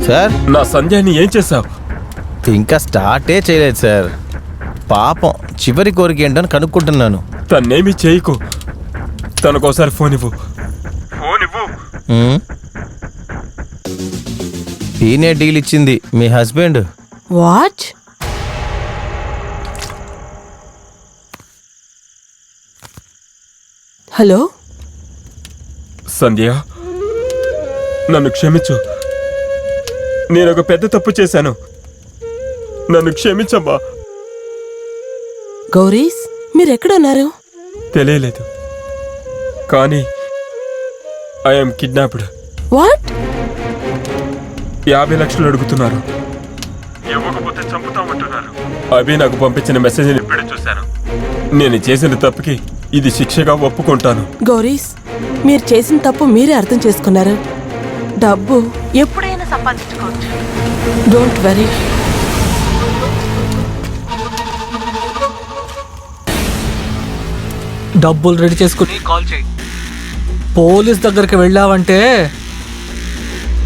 Speaker 2: సార్
Speaker 3: నా సంధ్యాని ఏం చేసావు?
Speaker 2: ఇంకా స్టార్టే చేయలేదు సార్. పాపం చివరి కోరిక ఏంటని కనుక్కుంటున్నాను.
Speaker 3: తన్నేమి చేయకు. తనకోసారి ఫోన్ ఇవ్వు.
Speaker 2: ఉమ్. ఈయనే డీల్ ఇచ్చింది, మీ హస్బెండ్.
Speaker 11: వాట్? హలో
Speaker 3: సంధ్య, నన్ను క్షమించు. నేను ఒక పెద్ద తప్పు చేశాను. నన్ను క్షమించమ్మా.
Speaker 11: గౌరీస్, మీరెక్కడున్నారు?
Speaker 3: తెలియలేదు, కానీ ఐఎమ్ కిడ్నాప్డ్.
Speaker 11: వాట్?
Speaker 3: 50 లక్షలు అడుగుతున్నారు. ఇవ్వకపోతే చంపుతామంటున్నారు. అభి నాకు పంపించిన మెసేజ్ ఇప్పుడే చూశాను. నేను చేసిన తప్పుకి ఇది శిక్షగా ఒప్పుకుంటాను.
Speaker 11: గౌరీస్, మీరు చేసిన తప్పు మీరే అర్థం చేసుకున్నారు. డబ్బు
Speaker 5: ఎప్పుడైనా సంపాదించుకోవచ్చు.
Speaker 11: Don't worry.
Speaker 10: డబ్బులు రెడీ చేసుకుని కాల్ చేయి. పోలీస్ దగ్గరికి వెళ్ళావంటే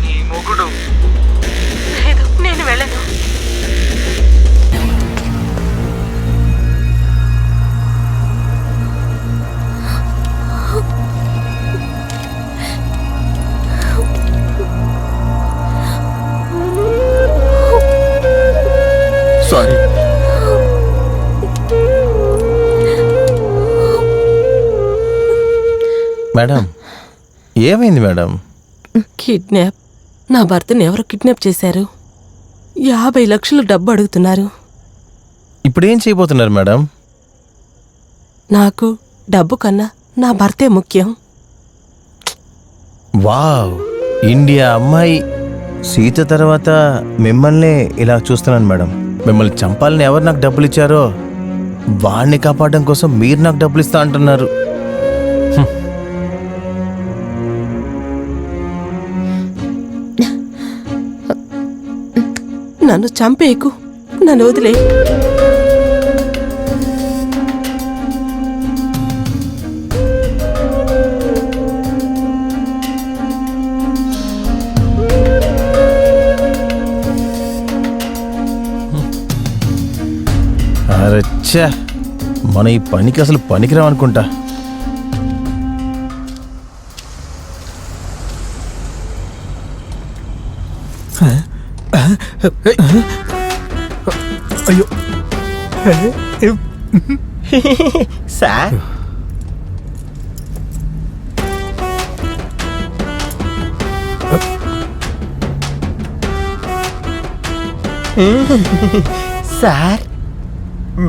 Speaker 10: నీ మొగుడు.
Speaker 5: లేదు, నేను వెళ్ళను.
Speaker 3: సారీ.
Speaker 2: మేడం ఏమైంది మేడం?
Speaker 11: కిడ్నాప్. నా భర్తను ఎవరు కిడ్నాప్ చేశారు. 50 లక్షలు డబ్బు అడుగుతున్నారు.
Speaker 2: ఇప్పుడు ఏం చేయబోతున్నారు మేడం?
Speaker 11: నాకు డబ్బు కన్నా నా భర్తే ముఖ్యం.
Speaker 2: వావ్, ఇండియా అమ్మాయి. సీత తర్వాత మిమ్మల్ని ఇలా చూస్తున్నాను మేడం. మిమ్మల్ని చంపాలని ఎవరు నాకు డబ్బులు ఇచ్చారో వాడిని కాపాడడం కోసం మీరు నాకు డబ్బులు ఇస్తా అంటున్నారు.
Speaker 11: నన్ను చంపేయకు, నన్ను వదిలే.
Speaker 2: అరచ్చా, మన ఈ పనికి అసలు పనికిరామనుకుంటా.
Speaker 10: అయ్యో
Speaker 6: సార్, సార్,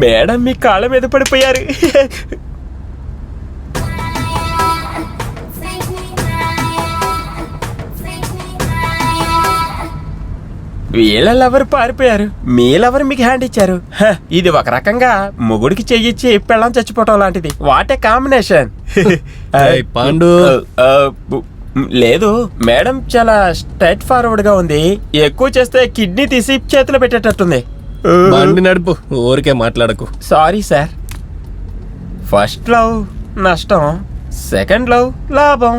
Speaker 6: మేడం మీ కాళ్ళ మీద పడిపోయారు. వీళ్ళ లవర్ పారిపోయారు, మీ లవర్ మీకు హ్యాండ్ ఇచ్చారు. ఇది ఒక రకంగా మొగుడికి చెయ్యిచ్చి పెళ్ళం చచ్చిపోవటం లాంటిది. What a combination.
Speaker 4: పాండు,
Speaker 3: లేదు మేడం, చాలా స్ట్రైట్ ఫార్వర్డ్ గా ఉంది. ఎక్కువ చేస్తే కిడ్నీ తీసి చేతిలో పెట్టేటట్టుంది.
Speaker 4: బండి నడుపు, ఊరికే మాట్లాడకు.
Speaker 3: Sorry sir. ఫస్ట్ లవ్ నష్టం, సెకండ్ లవ్ లాభం.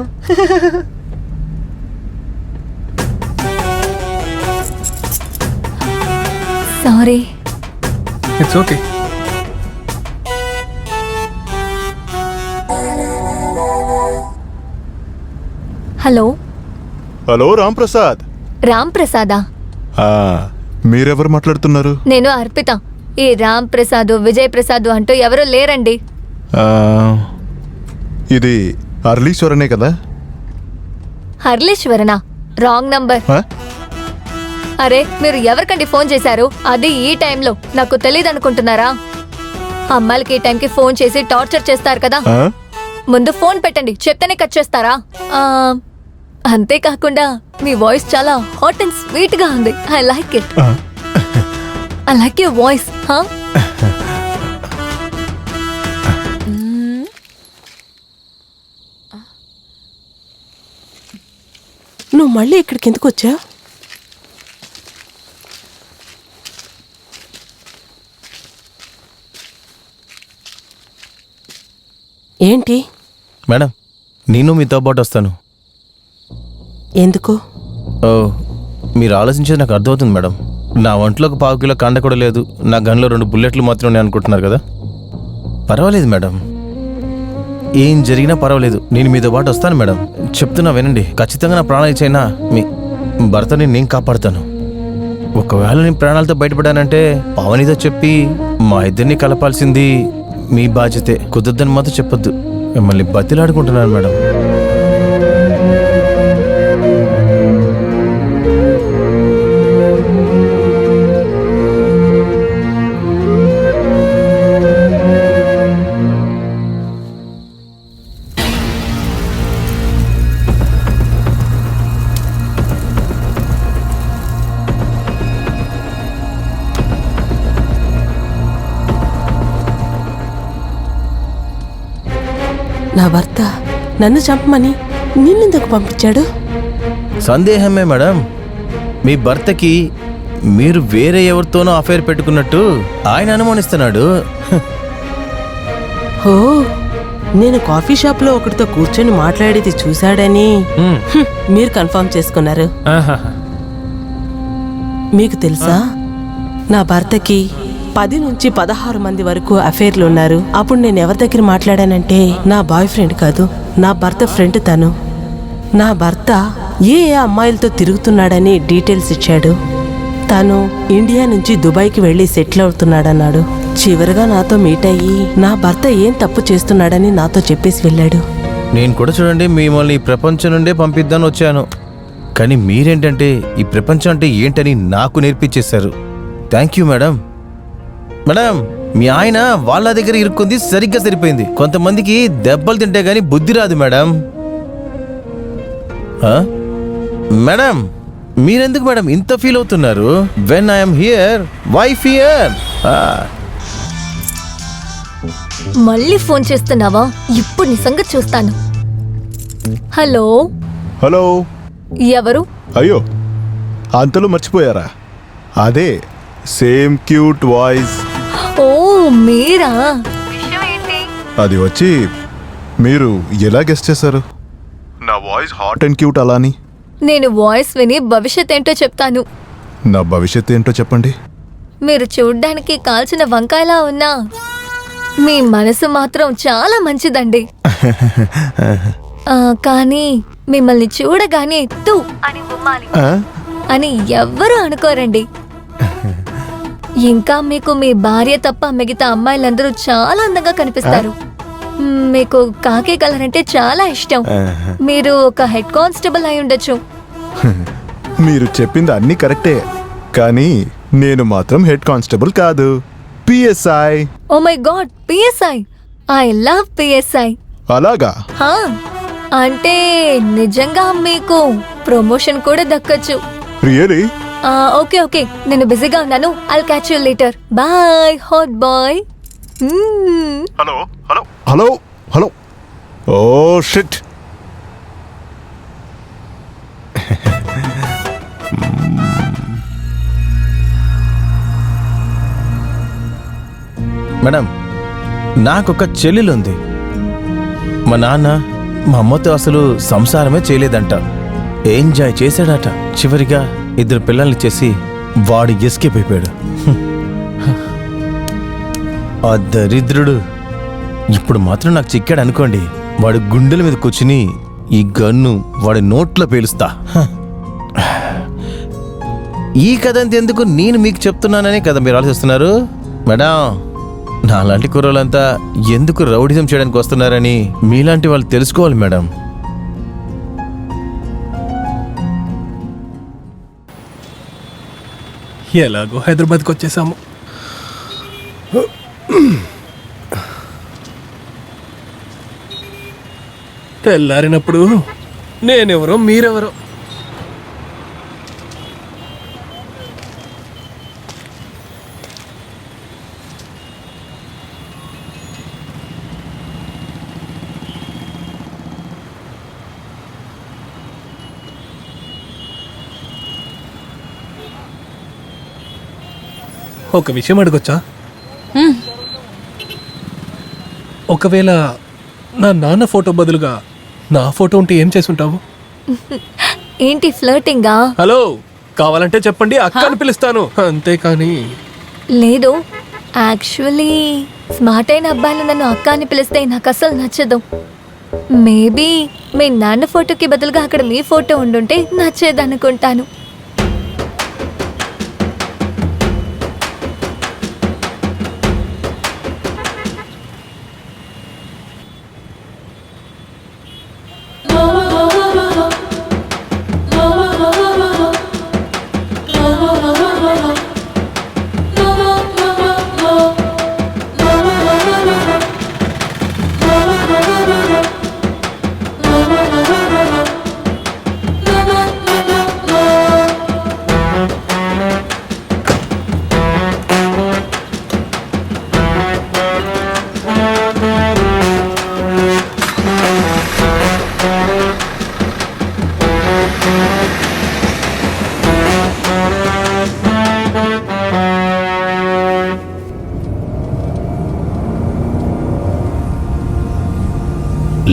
Speaker 7: Sorry.
Speaker 8: It's okay.
Speaker 7: Hello.
Speaker 1: Hello Ram Prasad.
Speaker 7: Ram ప్రసాదా?
Speaker 1: మీరెవరు మాట్లాడుతున్నారు?
Speaker 7: నేను అర్పిత. ఈ రామ్ ప్రసాద్, విజయ్ ప్రసాద్ అంటూ ఎవరూ లేరండి.
Speaker 1: ఆ, ఇది అర్లీశ్వరనే కదా?
Speaker 7: హర్లీశ్వరనా? Wrong number.
Speaker 1: ఆ?
Speaker 7: అరే, మీరు ఎవరికండి ఫోన్ చేశారు? అది ఈ టైంలో. నాకు తెలియదు అనుకుంటున్నారా? అమ్మాయిలకి ఈ టైంకి ఫోన్ చేసి టార్చర్ చేస్తారు కదా.
Speaker 1: ఆ?
Speaker 7: ముందు ఫోన్ పెట్టండి, చెప్తేనే కట్ చేస్తారా? అంతేకాకుండా మీ వాయిస్ చాలా హాట్ అండ్ స్వీట్ గా ఉంది. I like it. I like your voice.
Speaker 11: నువ్వు మళ్ళీ ఇక్కడికి ఎందుకు వచ్చా? ఏంటి?
Speaker 2: మేడం, నేను మీతో పాటు వస్తాను.
Speaker 11: ఎందుకు?
Speaker 2: ఓ, మీరు ఆలోచించేది నాకు అర్థమవుతుంది మేడం. నా ఒంట్లో ఒక 1/4 కిలో కండ కూడా లేదు, నా గన్లో 2 బుల్లెట్లు మాత్రం ఉన్నాయి అనుకుంటున్నారు కదా. పర్వాలేదు మేడం, ఏం జరిగినా పర్వాలేదు, నేను మీతో పాటు వస్తాను మేడం. చెప్తున్నా వినండి, ఖచ్చితంగా నా ప్రాణాలు ఇచ్చైనా మీ భర్తని నేను కాపాడుతాను. ఒకవేళ నేను ప్రాణాలతో బయటపడానంటే పావనితో చెప్పి మా ఇద్దరిని కలపాల్సింది మీ బాధ్యతే. కుదరదని మాత్రం చెప్పొద్దు. మిమ్మల్ని బతిలాడుకుంటున్నాను మేడం.
Speaker 11: నా భర్త నన్ను చంపమని నిన్నెందుకు పంపించాడు?
Speaker 2: సందేహమే మేడం, మీ భర్తకి మీరు వేరే ఎవరితోనో అఫైర్ పెట్టుకున్నట్టు ఆయన అనుమానిస్తున్నాడు.
Speaker 11: ఓ, నేను కాఫీ షాప్లో ఒకటితో కూర్చొని మాట్లాడేది చూశాడని మీరు కన్ఫర్మ్ చేసుకున్నారు. మీకు తెలుసా, నా భర్తకి 10 నుంచి 16 మంది వరకు అఫైర్లు ఉన్నారు. అప్పుడు నేను ఎవరి దగ్గర మాట్లాడానంటే నా బాయ్ ఫ్రెండ్ కాదు, నా భర్త ఫ్రెండ్ తను. నా భర్త ఏ అమ్మాయిలతో తిరుగుతున్నాడని డీటెయిల్స్ ఇచ్చాడు. తను ఇండియా నుంచి దుబాయ్కి వెళ్ళి సెటిల్ అవుతున్నాడన్నాడు. చివరిగా నాతో మీట్ అయ్యి నా భర్త ఏం తప్పు చేస్తున్నాడని నాతో చెప్పేసి వెళ్ళాడు.
Speaker 2: నేను కూడా చూడండి, మిమ్మల్ని ఈ ప్రపంచం నుండే పంపిద్దాని వచ్చాను, కానీ మీరేంటంటే ఈ ప్రపంచం అంటే ఏంటని నాకు నేర్పించేశారు. Thank you madam. మేడం, మీ ఆయన వాళ్ళ దగ్గర ఇరుక్కుంది సరిగ్గా సరిపోయింది. కొంతమందికి దెబ్బలు తింటే గానీ బుద్ధి రాదు మేడం. మేడం, మీరెందుకు మేడం ఇంత ఫీల్ అవుతున్నారు? When I'm here, why fear?
Speaker 7: మళ్ళీ ఫోన్ చేస్తున్నావా? ఇప్పుడు నీ సంగతి చూస్తాను. Hello
Speaker 1: hello.
Speaker 7: ఎవరు?
Speaker 1: అయ్యో, అంతలో మర్చిపోయారా? అదే సేమ్ క్యూట్ వాయిస్.
Speaker 7: ఓ మీరా?
Speaker 1: అది వచ్చి మీరు ఎలా గెస్ట్ చేశారు? నా వాయిస్ హాట్ అండ్ క్యూట్ అలాని.
Speaker 7: నేను వాయిస్ విని భవిష్యత్ ఏంటో చెప్తాను.
Speaker 1: నా భవిష్యత్తు ఏంటో చెప్పండి.
Speaker 7: మీరు చూడ్డానికి కాల్చిన వంకాయలా ఉన్నా మీ మనసు మాత్రం చాలా మంచిదండి. కానీ మిమ్మల్ని చూడగానే తూ అని ఉమ్మాలి అని ఎవ్వరూ అనుకోరండి. ఇంకా మీకు మీ భార్య తప్ప మిగతా అమ్మాయిలందరూ చాలా అందంగా కనిపిస్తారు. మీకు కాకి కలర్ అంటే చాలా ఇష్టం. మీరు ఒక హెడ్ కానిస్టేబుల్ అయి ఉండొచ్చు.
Speaker 1: మీరు చెప్పింది అన్నీ కరెక్టే, కానీ నేను మాత్రం హెడ్ కానిస్టేబుల్ కాదు, PSI.
Speaker 7: Oh my god, PSI! I love PSI.
Speaker 1: అలాగా?
Speaker 7: అంటే నిజంగా మీకు ప్రమోషన్ కూడా దక్కచ్చు.
Speaker 1: రియలీ?
Speaker 7: ఓకే ఓకే, నేను బిజీగా ఉన్నాను. I'll catch you later. Bye hot bye.
Speaker 1: Hello hello hello hello. Oh shit.
Speaker 2: Madam, నాకొక చెల్లెలుంది. మా నాన్న మా అమ్మతో అసలు సంసారమే చేయలేదంట, ఎంజాయ్ చేశాడట. చివరిగా 2 పిల్లల్ని చేసి వాడు ఎస్కేప్ అయిపోయాడు. ఆ దరిద్రుడు ఇప్పుడు మాత్రం నాకు చిక్కాడు అనుకోండి, వాడు గుండెల మీద కూర్చుని ఈ గన్ను వాడి నోట్లో పేలుస్తా. ఈ కథ అంతెందుకు, నేను మీకు చెప్తున్నాననే కదా మీరు ఆలోచిస్తున్నారు. మేడం, నాలాంటి కుర్రోళ్ళంతా ఎందుకు రౌడిజం చేయడానికి వస్తున్నారని మీలాంటి వాళ్ళు తెలుసుకోవాలి మేడం.
Speaker 8: ఎలాగో హైదరాబాద్కి వచ్చేసాము. తెల్లారినప్పుడు నేనెవరో మీరెవరో. ఒక విషయం అడగొచ్చా? ఒకవేళ నా నాన్న ఫోటో బదులుగా నా ఫోటో ఉంటే ఏం చేసుంటావు?
Speaker 7: ఏంటి ఫ్లర్టింగా?
Speaker 8: హలో, కావాలంటే చెప్పండి, అక్క అని పిలుస్తాను, అంతేకాని.
Speaker 7: లేదు, యాక్చువల్లీ స్మార్ట్ అయిన అబ్బాయిలు నన్ను అక్క అని పిలిస్తే నాకు అసలు నచ్చదు. మేబీ మీ నాన్న ఫోటోకి బదులుగా అక్కడ మీ ఫోటో ఉండుంటే నచ్చేదనుకుంటాను.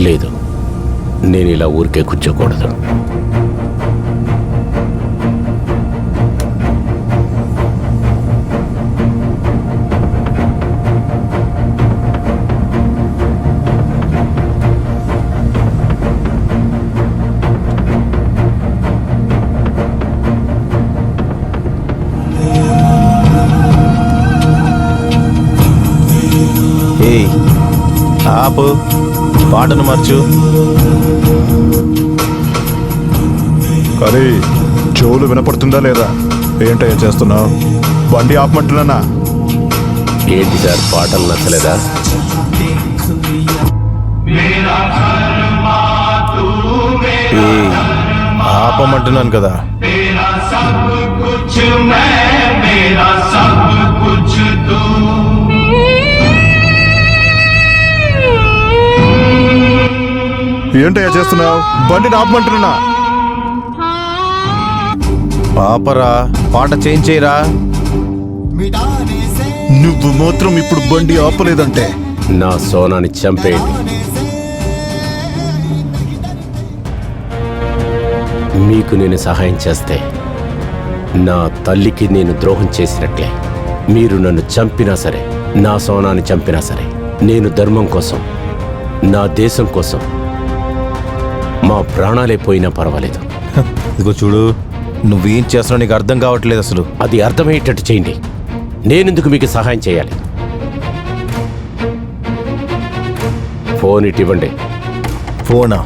Speaker 4: లేదు, నేను ఇలా ఊరికే కూర్చోకూడదు.
Speaker 2: ఏయ్, ఆపు, పాటను మార్చు.
Speaker 1: అరే, చెవులు వినపడుతుందా లేదా? ఏంటయ్యా చేస్తున్నావు? బండి ఆపమంటున్నానా?
Speaker 4: ఏంటి సార్, పాటలు నచ్చలేదా?
Speaker 2: ఏయ్, ఆపమంటున్నాను కదా.
Speaker 1: ఏంటయ్యా చేస్తున్నావు? బండిని ఆపమంటున్నా.
Speaker 2: పాపరా, పాట చేంజ్ చేయరా.
Speaker 1: నువ్వు మాత్రం ఇప్పుడు బండి ఆపలేదంటే
Speaker 4: నా సోనాని చంపేయండి. మీకు నేను సహాయం చేస్తే నా తల్లికి నేను ద్రోహం చేసినట్లే. మీరు నన్ను చంపినా సరే, నా సోనాని చంపినా సరే, నేను ధర్మం కోసం, నా దేశం కోసం మా ప్రాణాలే పోయినా పర్వాలేదు.
Speaker 2: ఇదిగో చూడు, నువ్వేం చేస్తున్నావు నీకు అర్థం కావట్లేదు అసలు.
Speaker 4: అది అర్థమయ్యేటట్టు చేయండి. నేనెందుకు మీకు సహాయం చేయాలి? ఫోన్ ఇటు ఇవ్వండి.
Speaker 2: ఫోనా?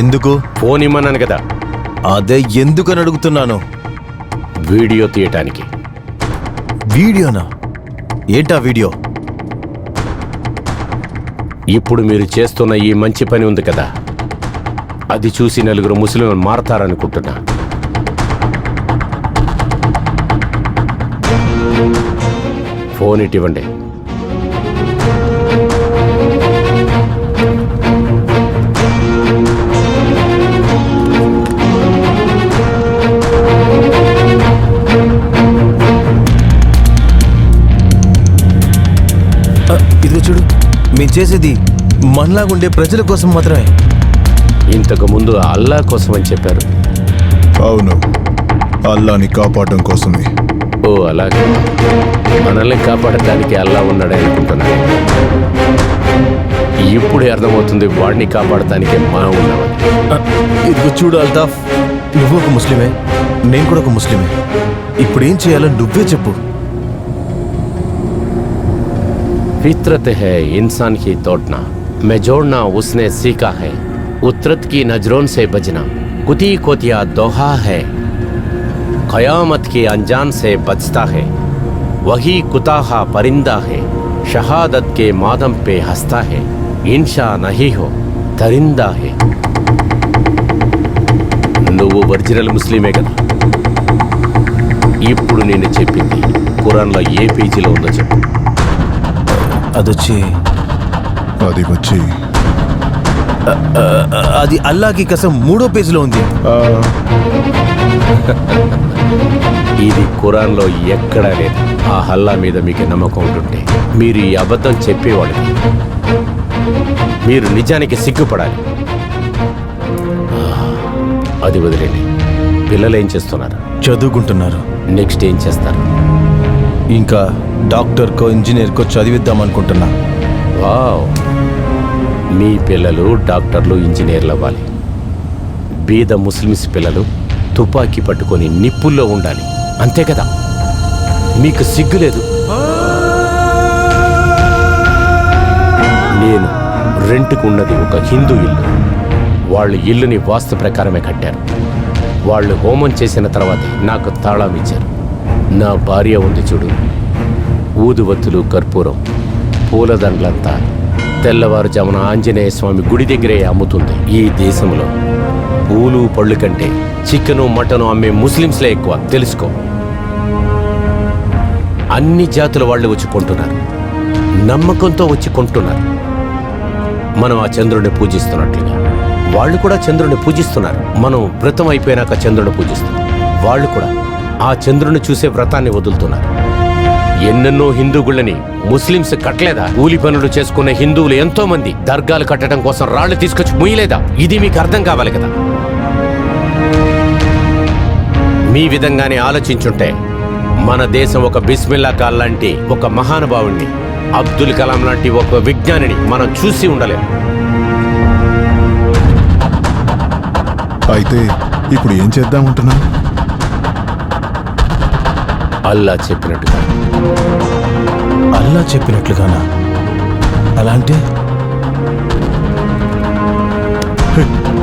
Speaker 2: ఎందుకు?
Speaker 4: ఫోన్ ఇమ్మన్నాను కదా.
Speaker 2: అదే ఎందుకని అడుగుతున్నాను.
Speaker 4: వీడియో తీయటానికి.
Speaker 2: వీడియోనా? ఏంటా వీడియో?
Speaker 4: ఇప్పుడు మీరు చేస్తున్న ఈ మంచి పని ఉంది కదా, అది చూసి నలుగురు ముస్లింలు మారతారనుకుంటున్నా. ఫోన్ ఇటు ఇవ్వండి.
Speaker 2: ఇదిగో చూడు, మేము చేసేది మనలాగుండే ప్రజల కోసం మాత్రమే.
Speaker 4: ఇంతకు ముందు అల్లా కోసం అని చెప్పారు.
Speaker 1: అవును, అల్లాని కాపాడడం కోసమే.
Speaker 4: ఓ అలాగే, మనల్ని కాపాడటానికి అల్లా ఉన్నాడని అనుకుంటున్నాను. ఇప్పుడే అర్థమవుతుంది వాడిని కాపాడటానికి మనం ఉన్నామని.
Speaker 2: ఇదిగో చూడు అల్తాఫ్, నువ్వు ఒక ముస్లిమే, నేను కూడా ఒక ముస్లిమే. ఇప్పుడు ఏం చేయాలో నువ్వే చెప్పు.
Speaker 4: फितरत है इंसान की तोड़ना, मैं जोड़ना उसने सीखा है, उतरत की नजरों से बजना, कुती कोतिया दोहा है, क़यामत के अनजान से बचता है, वही कुताहा परिंदा है, शहादत के मादम पे हंसता है, इंशा नहीं हो दरिंदा है. నువ్వు ఒరిజినల్ ముస్లిమే కదా? ఇప్పుడు నేను చెప్పింది ఖురాన్లో ఏ పేజీలో ఉందో చెప్పు.
Speaker 2: అదొచ్చి
Speaker 1: అది వచ్చి
Speaker 2: అది అల్లాకి కసం 3వ పేజీలో ఉంది.
Speaker 4: ఇది ఖురాన్లో ఎక్కడా లేదు. ఆ అల్లా మీద మీకు నమ్మకం ఉంటుంటే మీరు ఈ అబద్ధం చెప్పేవాడు. మీరు నిజానికి సిగ్గుపడాలి. అది వదిలేండి. పిల్లలు ఏం చేస్తున్నారు?
Speaker 2: చదువుకుంటున్నారు.
Speaker 4: నెక్స్ట్ ఏం చేస్తారు?
Speaker 2: ఇంకా డాక్టర్కో ఇంజనీర్కో చదివిద్దాం అనుకుంటున్నా.
Speaker 4: వావ్, మీ పిల్లలు డాక్టర్లు ఇంజనీర్లు అవ్వాలి. బీద ముస్లిమ్స్ పిల్లలు తుపాకీ పట్టుకొని నిప్పుల్లో ఉండాలి. అంతే కదా? మీకు సిగ్గు లేదు. నేను రెంట్కు ఉన్నది ఒక హిందూ ఇల్లు. వాళ్ళు ఇల్లుని వాస్తు ప్రకారమే కట్టారు. వాళ్ళు హోమం చేసిన తర్వాతే నాకు తాళం ఇచ్చారు. నా భార్య ఉంది చూడు, ఊదువత్తులు, కర్పూరం, పూలదండలంతా తెల్లవారుజామున ఆంజనేయ స్వామి గుడి దగ్గరే అమ్ముతుంది. ఈ దేశంలో పూలు పళ్ళు కంటే చికెను మటను అమ్మే ముస్లింస్లే ఎక్కువ, తెలుసుకో. అన్ని జాతుల వాళ్ళు వచ్చి కొంటున్నారు, నమ్మకంతో వచ్చి కొంటున్నారు. మనం ఆ చంద్రుడిని పూజిస్తున్నట్లుగా వాళ్ళు కూడా చంద్రుడిని పూజిస్తున్నారు. మనం వ్రతం అయిపోయినాక చంద్రుడిని పూజిస్తున్నాం. వాళ్ళు కూడా ఆ చంద్రుడిని చూసే వ్రతాన్ని వదులుతున్నారు. ఎన్నెన్నో హిందూ గుళ్ళని ముస్లింస్ కట్టలేదా? కూలి పనులు చేసుకునే హిందువులు ఎంతో మంది దర్గాలు కట్టడం కోసం రాళ్లు తీసుకొచ్చి ముయ్యలేదా? ఇది మీకు అర్థం కావాలి కదా. మీ విధంగానే ఆలోచించుంటే మన దేశం ఒక బిస్మిల్లా ఖాన్ లాంటి ఒక మహానుభావుణ్ణి, అబ్దుల్ కలాం లాంటి ఒక విజ్ఞానిని మనం చూసి ఉండలేము.
Speaker 1: అయితే ఇప్పుడు ఏం చేద్దామంటున్నా?
Speaker 4: అల్లా చెప్పినట్టుగా.
Speaker 2: అల్లా చెప్పినట్లుగానా? అలా అంటే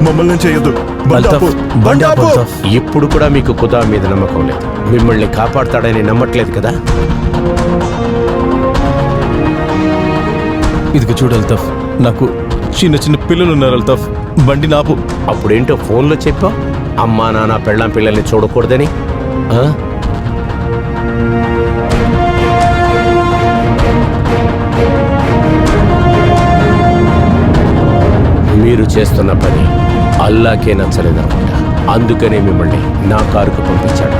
Speaker 1: మమ్మల్ని చేయొద్దు.
Speaker 2: అల్తాఫ్, బండి ఆపు, అల్తాఫ్.
Speaker 4: ఇప్పుడు కూడా మీకు ఖుదా మీద నమ్మకం లేదు. మిమ్మల్ని కాపాడతాడని నమ్మట్లేదు కదా.
Speaker 2: ఇదిగో చూడు అల్తాఫ్, నాకు చిన్న చిన్న పిల్లలు ఉన్నారు అల్తాఫ్. బండి నాపు.
Speaker 4: అప్పుడేంటో ఫోన్లో చెప్పావు, అమ్మా నాన్న పెళ్ళాం పిల్లల్ని చూడకూడదని. ఆ? మీరు చేస్తున్న పని అల్లాకే నచ్చలేదనుకుంటా. అందుకనే మిమ్మల్ని నా కారుకు పంపించాడు.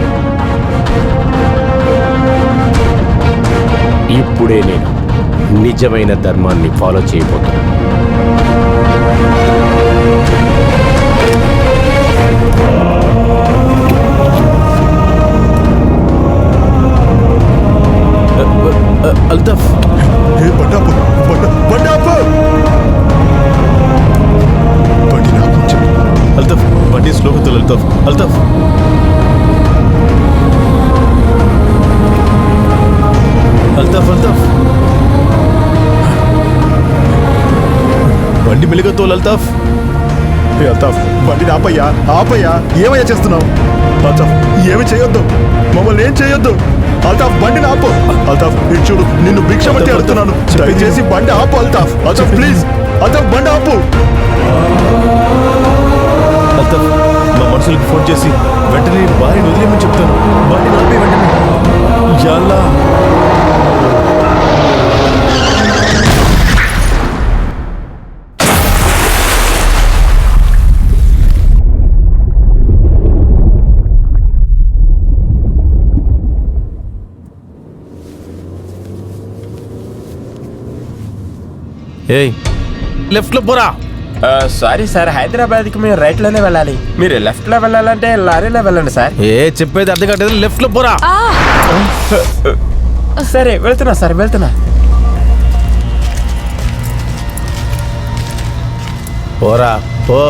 Speaker 4: ఇప్పుడే నేను నిజమైన ధర్మాన్ని ఫాలో చేయబోతున్నాను.
Speaker 2: అల్తాఫ్,
Speaker 1: బండాపు, బండాపు. బండి నాకు చెప్పు.
Speaker 2: అల్తాఫ్, బండి స్లోగా తోలు అల్తాఫ్. అల్తాఫ్, అల్తాఫ్, అల్తాఫ్, బండి మెల్లిగా తోలు అల్తాఫ్.
Speaker 1: అల్తాఫ్, బండిని ఆపయ్యా, ఆపయ్యా. ఏమయ్యా చేస్తున్నావు? అల్తాఫ్, ఏమి చేయొద్దు, మమ్మల్ని ఏం చేయొద్దు. అల్తాఫ్, బండిని ఆపు. అల్తాఫ్, ఇటు చూడు, నిన్ను భిక్షపతి అడుగుతున్నాను, దయచేసి బండి ఆపు. అల్తాఫ్, అల్తాఫ్ ప్లీజ్, అల్తాఫ్ బండి ఆపు.
Speaker 2: అల్తాఫ్, మా మనుషులకు ఫోన్ చేసి వెంటనే భార్యను వదిలేమని చెప్తాను. బండి ఆపే వెంటనే. యా అల్లా. ఏయ్, లెఫ్ట్ లో పోరా.
Speaker 6: సారీ సార్, హైదరాబాద్కి మేము రైట్లోనే వెళ్ళాలి. మీరు లెఫ్ట్లో వెళ్ళాలంటే లారీలో వెళ్ళండి సార్.
Speaker 2: చెప్పేది అర్థం కావట్లేదు. లెఫ్ట్ లో పోరా.
Speaker 6: సరే వెళ్తున్నా సార్, వెళ్తున్నా.
Speaker 4: పోరా, పో.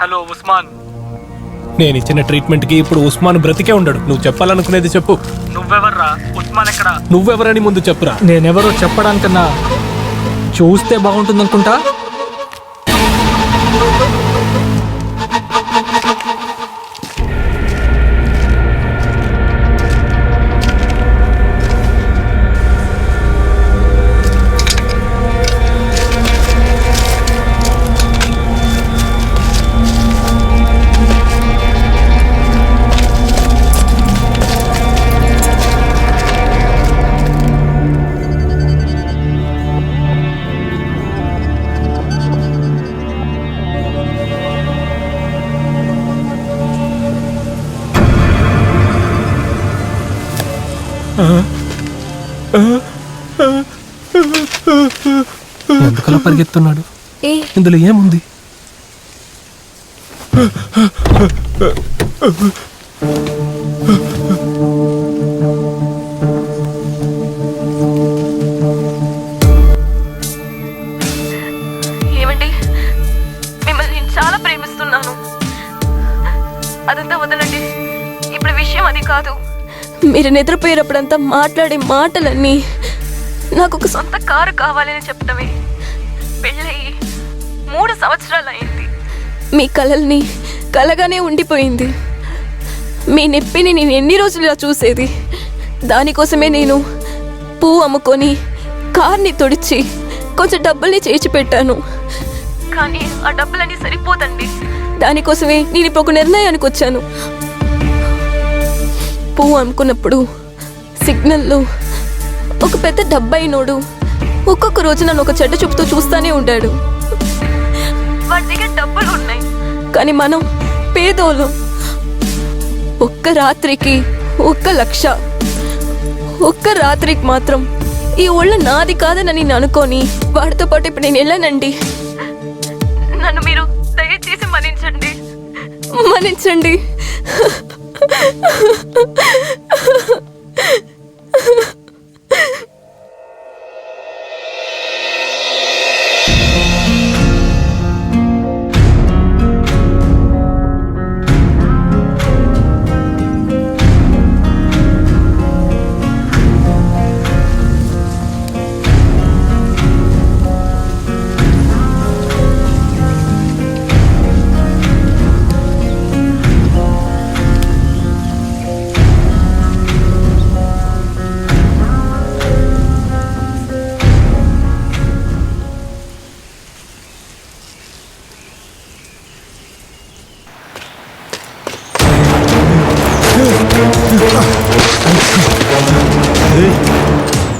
Speaker 10: హలో ఉస్మాన్. నేను ఇచ్చిన ట్రీట్మెంట్కి ఇప్పుడు ఉస్మాన్ బ్రతికే ఉండడు. నువ్వు చెప్పాలనుకునేది చెప్పు. నువ్వెవర్రా? ఉస్మాన్ ఎక్కడ? నువ్వెవరని ముందు చెప్పురా. నేనెవరో చెప్పడానికన్నా చూస్తే బాగుంటుందనుకుంటా. ఎందుకలా పరిగెత్తున్నాడు? ఇందులో ఏముంది?
Speaker 9: ఏమండి, మిమ్మల్ని నేను చాలా ప్రేమిస్తున్నాను. అదంతా వదలండి. ఇప్పుడు విషయం అది కాదు. మీరు నిద్రపోయేటప్పుడంతా మాట్లాడే మాటలన్నీ నాకు ఒక సొంత కారు కావాలని చెప్పడమే. పెళ్ళయి 3 సంవత్సరాలు అయింది. మీ కలల్ని కలగానే ఉండిపోయింది. మీ నొప్పిని నేను ఎన్ని రోజులు ఇలా చూసేది. దానికోసమే నేను పువ్వు అమ్ముకొని కార్ని తొడిచి కొంచెం డబ్బుల్ని చేర్చి పెట్టాను. కానీ ఆ డబ్బులన్నీ సరిపోదండి. దానికోసమే నేను ఇప్పుడు ఒక నిర్ణయానికి వచ్చాను. పువ్వు అమ్ముకున్నప్పుడు సిగ్నల్లో ఒక పెద్ద డబ్బైనోడు ఒక్కొక్క రోజు నన్ను ఒక చెడ్డ చూపుతో చూస్తానే ఉంటాడు. వాడి దగ్గర డబ్బులు ఉన్నాయి, కానీ మనం పేదోళ్ళం. ఒక్క రాత్రికి 1 లక్ష. ఒక్క రాత్రికి మాత్రం ఈ ఒళ్ళు నాది కాదని నేను అనుకొని వాడితో పాటు ఇప్పుడు నేను వెళ్ళానండి. నన్ను మీరు దయచేసి మన్నించండి, మన్నించండి.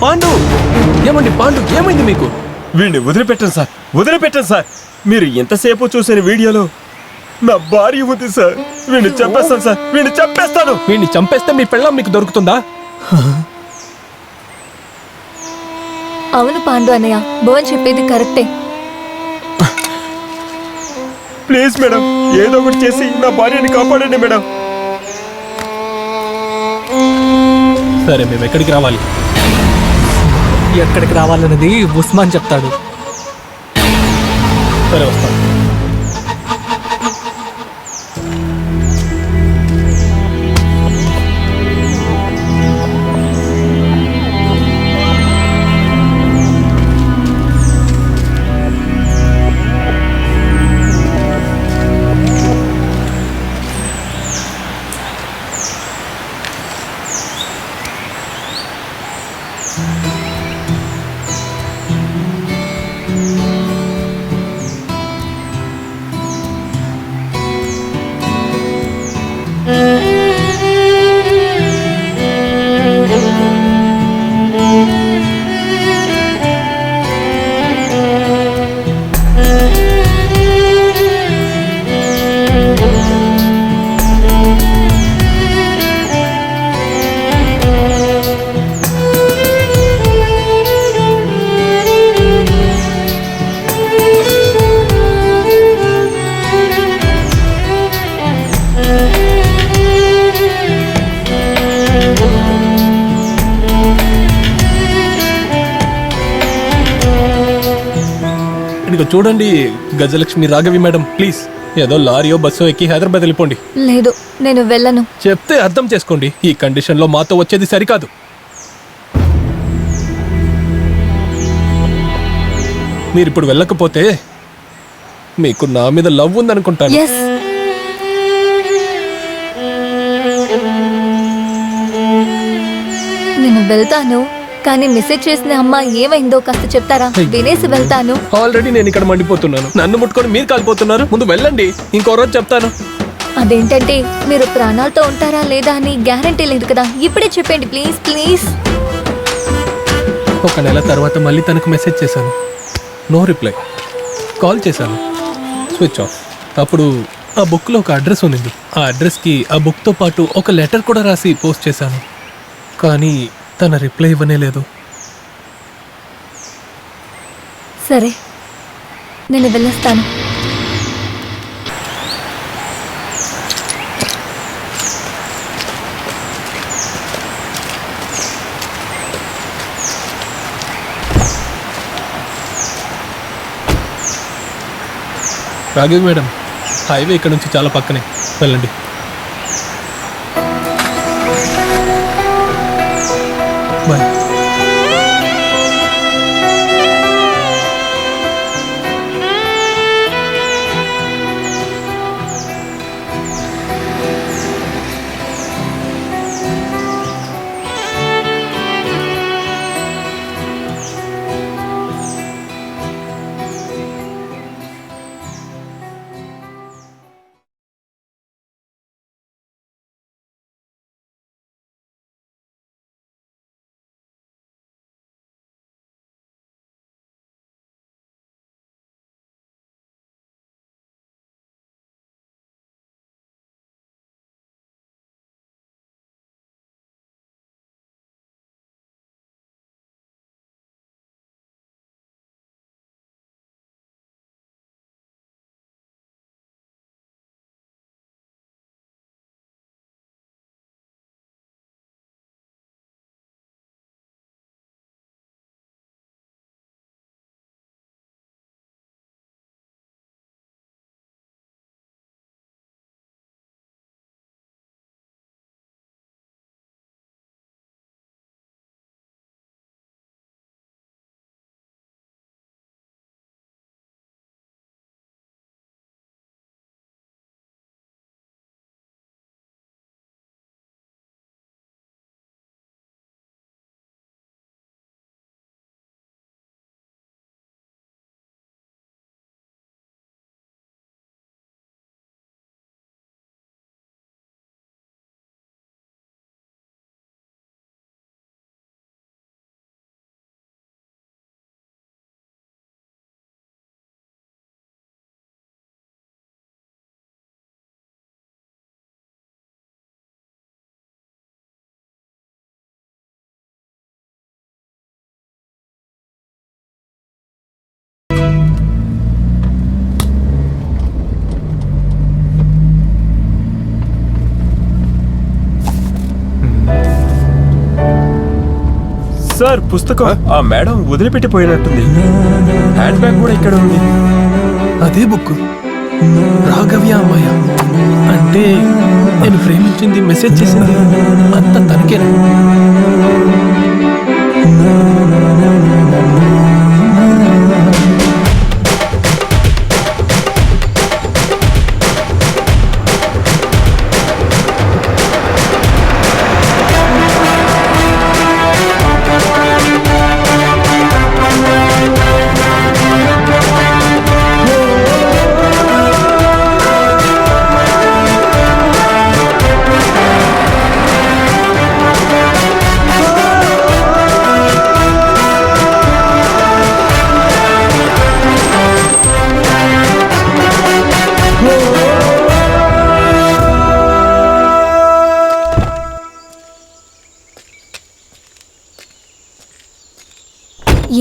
Speaker 8: పాండు, ఏమండి పాండు, ఏమైంది మీకు?
Speaker 3: వీడిని వదిలిపెట్టండి సార్, వదిలిపెట్టండి సార్. మీరు ఎంతసేపు చూసిన వీడియోలో నా భార్య ఉంది సార్. వీడిని చంపేస్తాను సార్, వీడిని చంపేస్తాను.
Speaker 8: వీడిని చంపేస్తే మీ పెళ్ళం మీకు దొరుకుతుందా?
Speaker 7: అవును పాండు అన్నయ్య, భువన్ చెప్పేది కరెక్టే.
Speaker 3: ప్లీజ్ మేడం, ఏదో ఒకటి చేసి నా భార్యని కాపాడండి మేడం.
Speaker 8: సరే, మేము ఎక్కడికి రావాలి?
Speaker 10: ఎక్కడికి రావాలన్నది ఉస్మాన్ చెప్తాడు.
Speaker 8: సరే, వస్తాం. ఇదిగో చూడండి గజలక్ష్మి రాఘవి మేడం, ప్లీజ్
Speaker 10: ఏదో లారీయో బస్సో ఎక్కి హైదరాబాద్ వెళ్ళిపోండి.
Speaker 7: లేదు, నేను వెళ్ళను.
Speaker 10: చెప్తే అర్థం చేసుకోండి. ఈ కండిషన్లో మాతో వచ్చేది సరికాదు. మీరు ఇప్పుడు వెళ్ళకపోతే మీకు నా మీద లవ్ ఉందనుకుంటాను.
Speaker 7: ఎస్, నేను వెళ్తాను. కానీ మెసేజ్ చేసిన అమ్మ ఏమైందో కాస్త చెప్తారా? వినేసి వెళ్తాను.
Speaker 10: ఆల్రెడీ నేను ఇక్కడ మండిపోతున్నాను. నన్ను ముట్టుకొని మీరు కాలిపోతున్నారు. ముందు వెళ్ళండి, ఇంకో రోజు చెప్తాను.
Speaker 7: అదేంటంటే మీరు ప్రాణాలతో ఉంటారా లేదా అని గ్యారంటీ లేదు కదా. ఇప్పుడే చెప్పండి ప్లీజ్ ప్లీజ్.
Speaker 10: 1 నెల తర్వాత మళ్ళీ తనకు మెసేజ్ చేశాను. No reply. కాల్ చేశాను, స్విచ్ ఆఫ్. అప్పుడు ఆ బుక్లో ఒక అడ్రస్ ఉంది. ఆ అడ్రస్కి ఆ బుక్తో పాటు ఒక లెటర్ కూడా రాసి పోస్ట్ చేశాను. కానీ తన రిప్లై ఇవ్వనే లేదు.
Speaker 7: సరే, నేను వెళ్ళొస్తాను.
Speaker 10: రాఘవ్ మేడం, హైవే ఇక్కడ నుంచి చాలా పక్కనే, వెళ్ళండి. బాయ్.
Speaker 3: సార్, పుస్తకం ఆ మేడం వదిలిపెట్టిపోయినట్టుంది. హ్యాండ్ బ్యాగ్ కూడా ఇక్కడ ఉంది.
Speaker 10: అదే బుక్. రాఘవ్య అమ్మాయ అంటే నేను ప్రేమించింది, మెసేజ్ చేసింది అంత తనకేనా?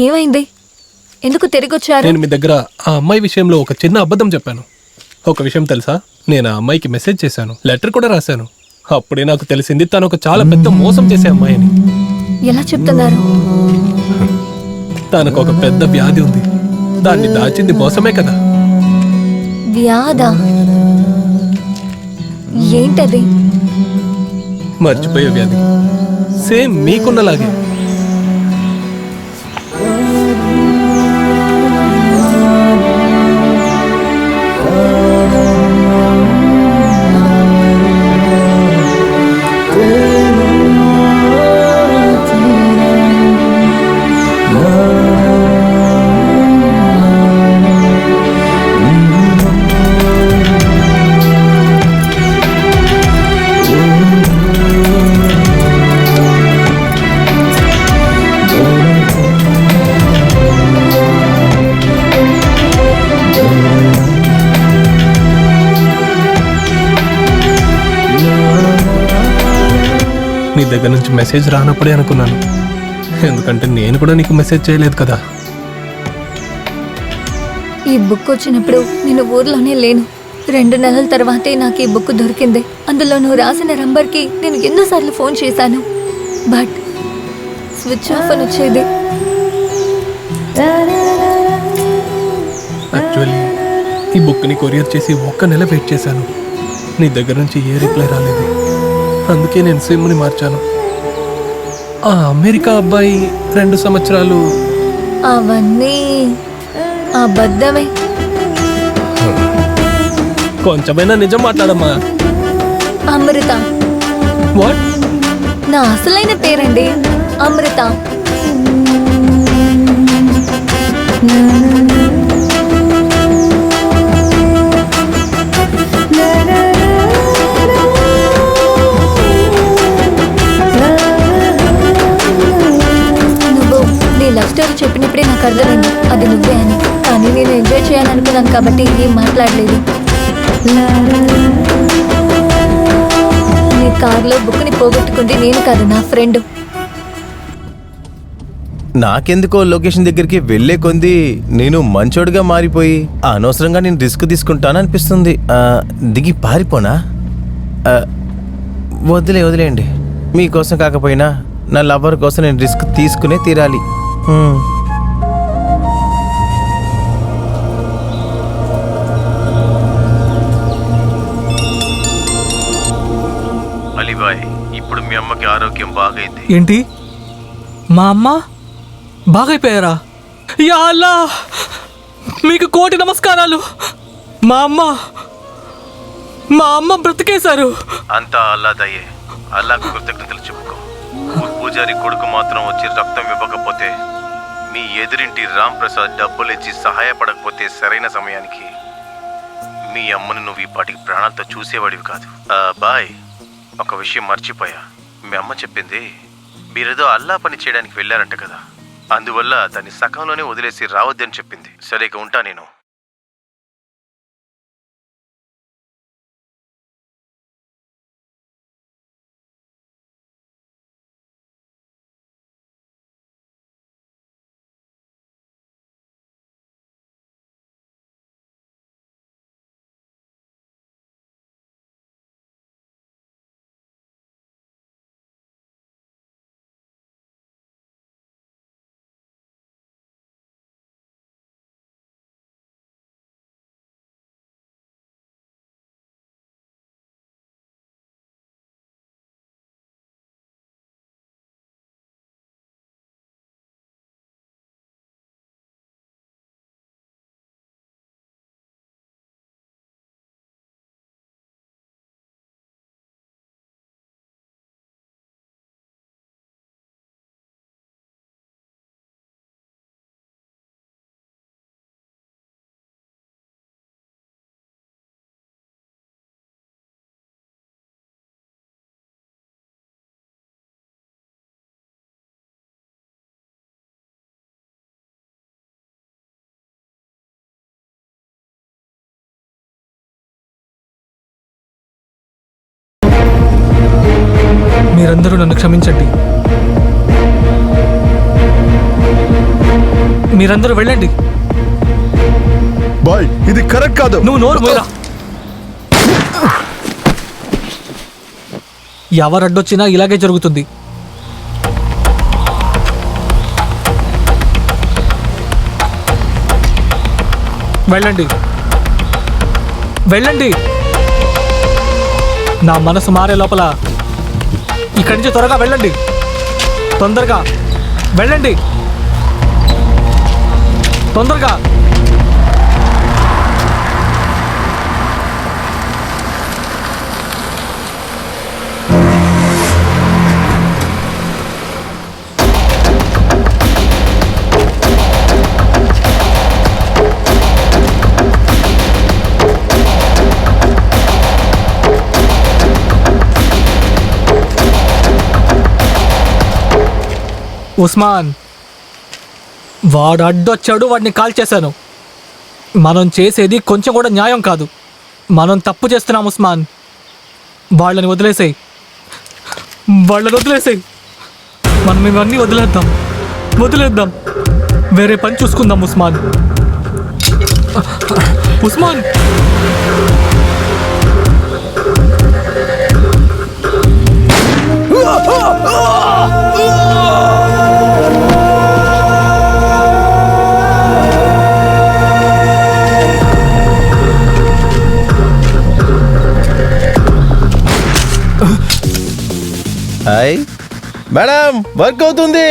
Speaker 7: ఏమైంది? ఎందుకు తిరిగి వచ్చారు?
Speaker 10: నేను మీ దగ్గర ఆ అమ్మాయి విషయంలో ఒక చిన్న అబద్ధం చెప్పాను. ఒక విషయం తెలుసా, నేను ఆ అమ్మాయికి మెసేజ్ చేశాను, లెటర్ కూడా రాశాను. అప్పుడే నాకు తెలిసింది తను ఒక చాలా పెద్ద మోసం చేసే అమ్మాయి అని.
Speaker 7: ఎలా చెప్తున్నారు?
Speaker 10: తనకు ఒక పెద్ద వ్యాధి ఉంది. దాన్ని దాచింది మోసమే కదా.
Speaker 7: వ్యాధా? ఏంటది?
Speaker 8: మర్చిపోయే వ్యాధి సేమ్ మీకున్నలాగే. నీ దగ్గర నుంచి మెసేజ్ రానప్పుడే అనుకున్నాను, ఎందుకంటే నేను కూడా నీకు మెసేజ్ చేయలేదు కదా.
Speaker 7: ఈ బుక్ వచ్చినప్పుడు నేను ఊర్లోనే లేను. 2 నెలల తర్వాతే నాకు ఈ బుక్ దొరికింది. అందులో నువ్వు రాసిన నంబర్కి నేను ఎన్నోసార్లు ఫోన్ చేశాను, బట్ స్విచ్ ఆఫ్ అని వచ్చేది.
Speaker 8: యాక్చువల్లీ ఈ బుక్ని కొరియర్ చేసి 1 నెల వెయిట్ చేశాను. నీ దగ్గర నుంచి ఏ రిప్లై రాలేదు. అందుకే నేను సిమ్ని మార్చాను. ఆ అమెరికా అబ్బాయి 2 సంవత్సరాలు
Speaker 7: అవన్నీ అబద్ధమే.
Speaker 8: కొంచెమైనా నిజం మాట్లాడమ్మా.
Speaker 7: అమృత
Speaker 8: వాట్?
Speaker 7: నా అసలైన పేరండి, అమృత. నువ్వు నీ లవ్ స్టోరీ చెప్పినప్పుడే నాకు అర్థమైంది అది నువ్వే అని. కానీ నేను ఎంజాయ్ చేయాలనుకున్నాను కాబట్టి ఏం మాట్లాడలేదు. నీ కార్లో బుక్ని పోగొట్టుకుంది నేను కాదు, నా ఫ్రెండ్.
Speaker 2: నాకెందుకో లొకేషన్ దగ్గరికి వెళ్ళే కొంది నేను మంచోడుగా మారిపోయి అనవసరంగా నేను రిస్క్ తీసుకుంటాననిపిస్తుంది. దిగి పారిపోనా? వదిలేయండి. మీకోసం కాకపోయినా నా లవర్ కోసం నేను రిస్క్ తీసుకునే తీరాలి. అలీబాయ్, ఇప్పుడు మీ అమ్మకి ఆరోగ్యం బాగైంది.
Speaker 10: ఏంటి, మా అమ్మ బాగైపోయారా? యా అల్లా, మీకు 1,000,000 నమస్కారాలు. మా అమ్మ బ్రతికేశారు.
Speaker 2: అంతా అల్లా దయ్యే. అల్లాకు కృతజ్ఞతలు చెప్పుకో. పూజారి కొడుకు మాత్రం వచ్చి రక్తం ఇవ్వకపోతే, మీ ఎదురింటి రామ్ ప్రసాద్ డబ్బులు ఇచ్చి సహాయపడకపోతే సరైన సమయానికి మీ అమ్మని నువ్వు ఈ పాటికి ప్రాణాలతో చూసేవాడివి కాదు. బాయ్, ఒక విషయం మర్చిపోయా. మీ అమ్మ చెప్పింది మీరేదో అల్లా పని చేయడానికి వెళ్ళారంట కదా, అందువల్ల దాన్ని సగంలోనే వదిలేసి రావద్దని చెప్పింది. సరే, ఇక ఉంటా నేను.
Speaker 10: మీరందరూ నన్ను క్షమించండి. మీరందరూ వెళ్ళండి.
Speaker 1: బాయ్, ఇది కరెక్ట్ కాదు.
Speaker 10: నువ్వు నోరు పోయిరా. ఎవరడ్డొచ్చినా ఇలాగే జరుగుతుంది. వెళ్ళండి. నా మనసు మారే లోపల ఇక్కడి నుంచి త్వరగా వెళ్ళండి. తొందరగా వెళ్ళండి, తొందరగా. ఉస్మాన్, వాడు అడ్డొచ్చాడు, వాడిని కాల్ చేశాను. మనం చేసేది కొంచెం కూడా న్యాయం కాదు. మనం తప్పు చేస్తున్నాం ఉస్మాన్. వాళ్ళని వదిలేసేయి, వాళ్ళని వదిలేసేయి. మనం ఇవన్నీ వదిలేద్దాం. వేరే పని చూసుకుందాం Usman. Usman,
Speaker 2: hi madam, work అవుతుంది.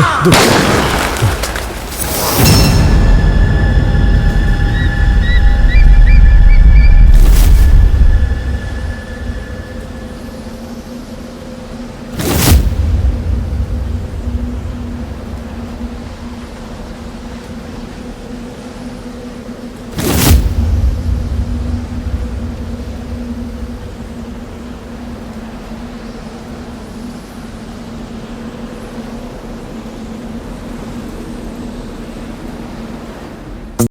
Speaker 2: వద్దు.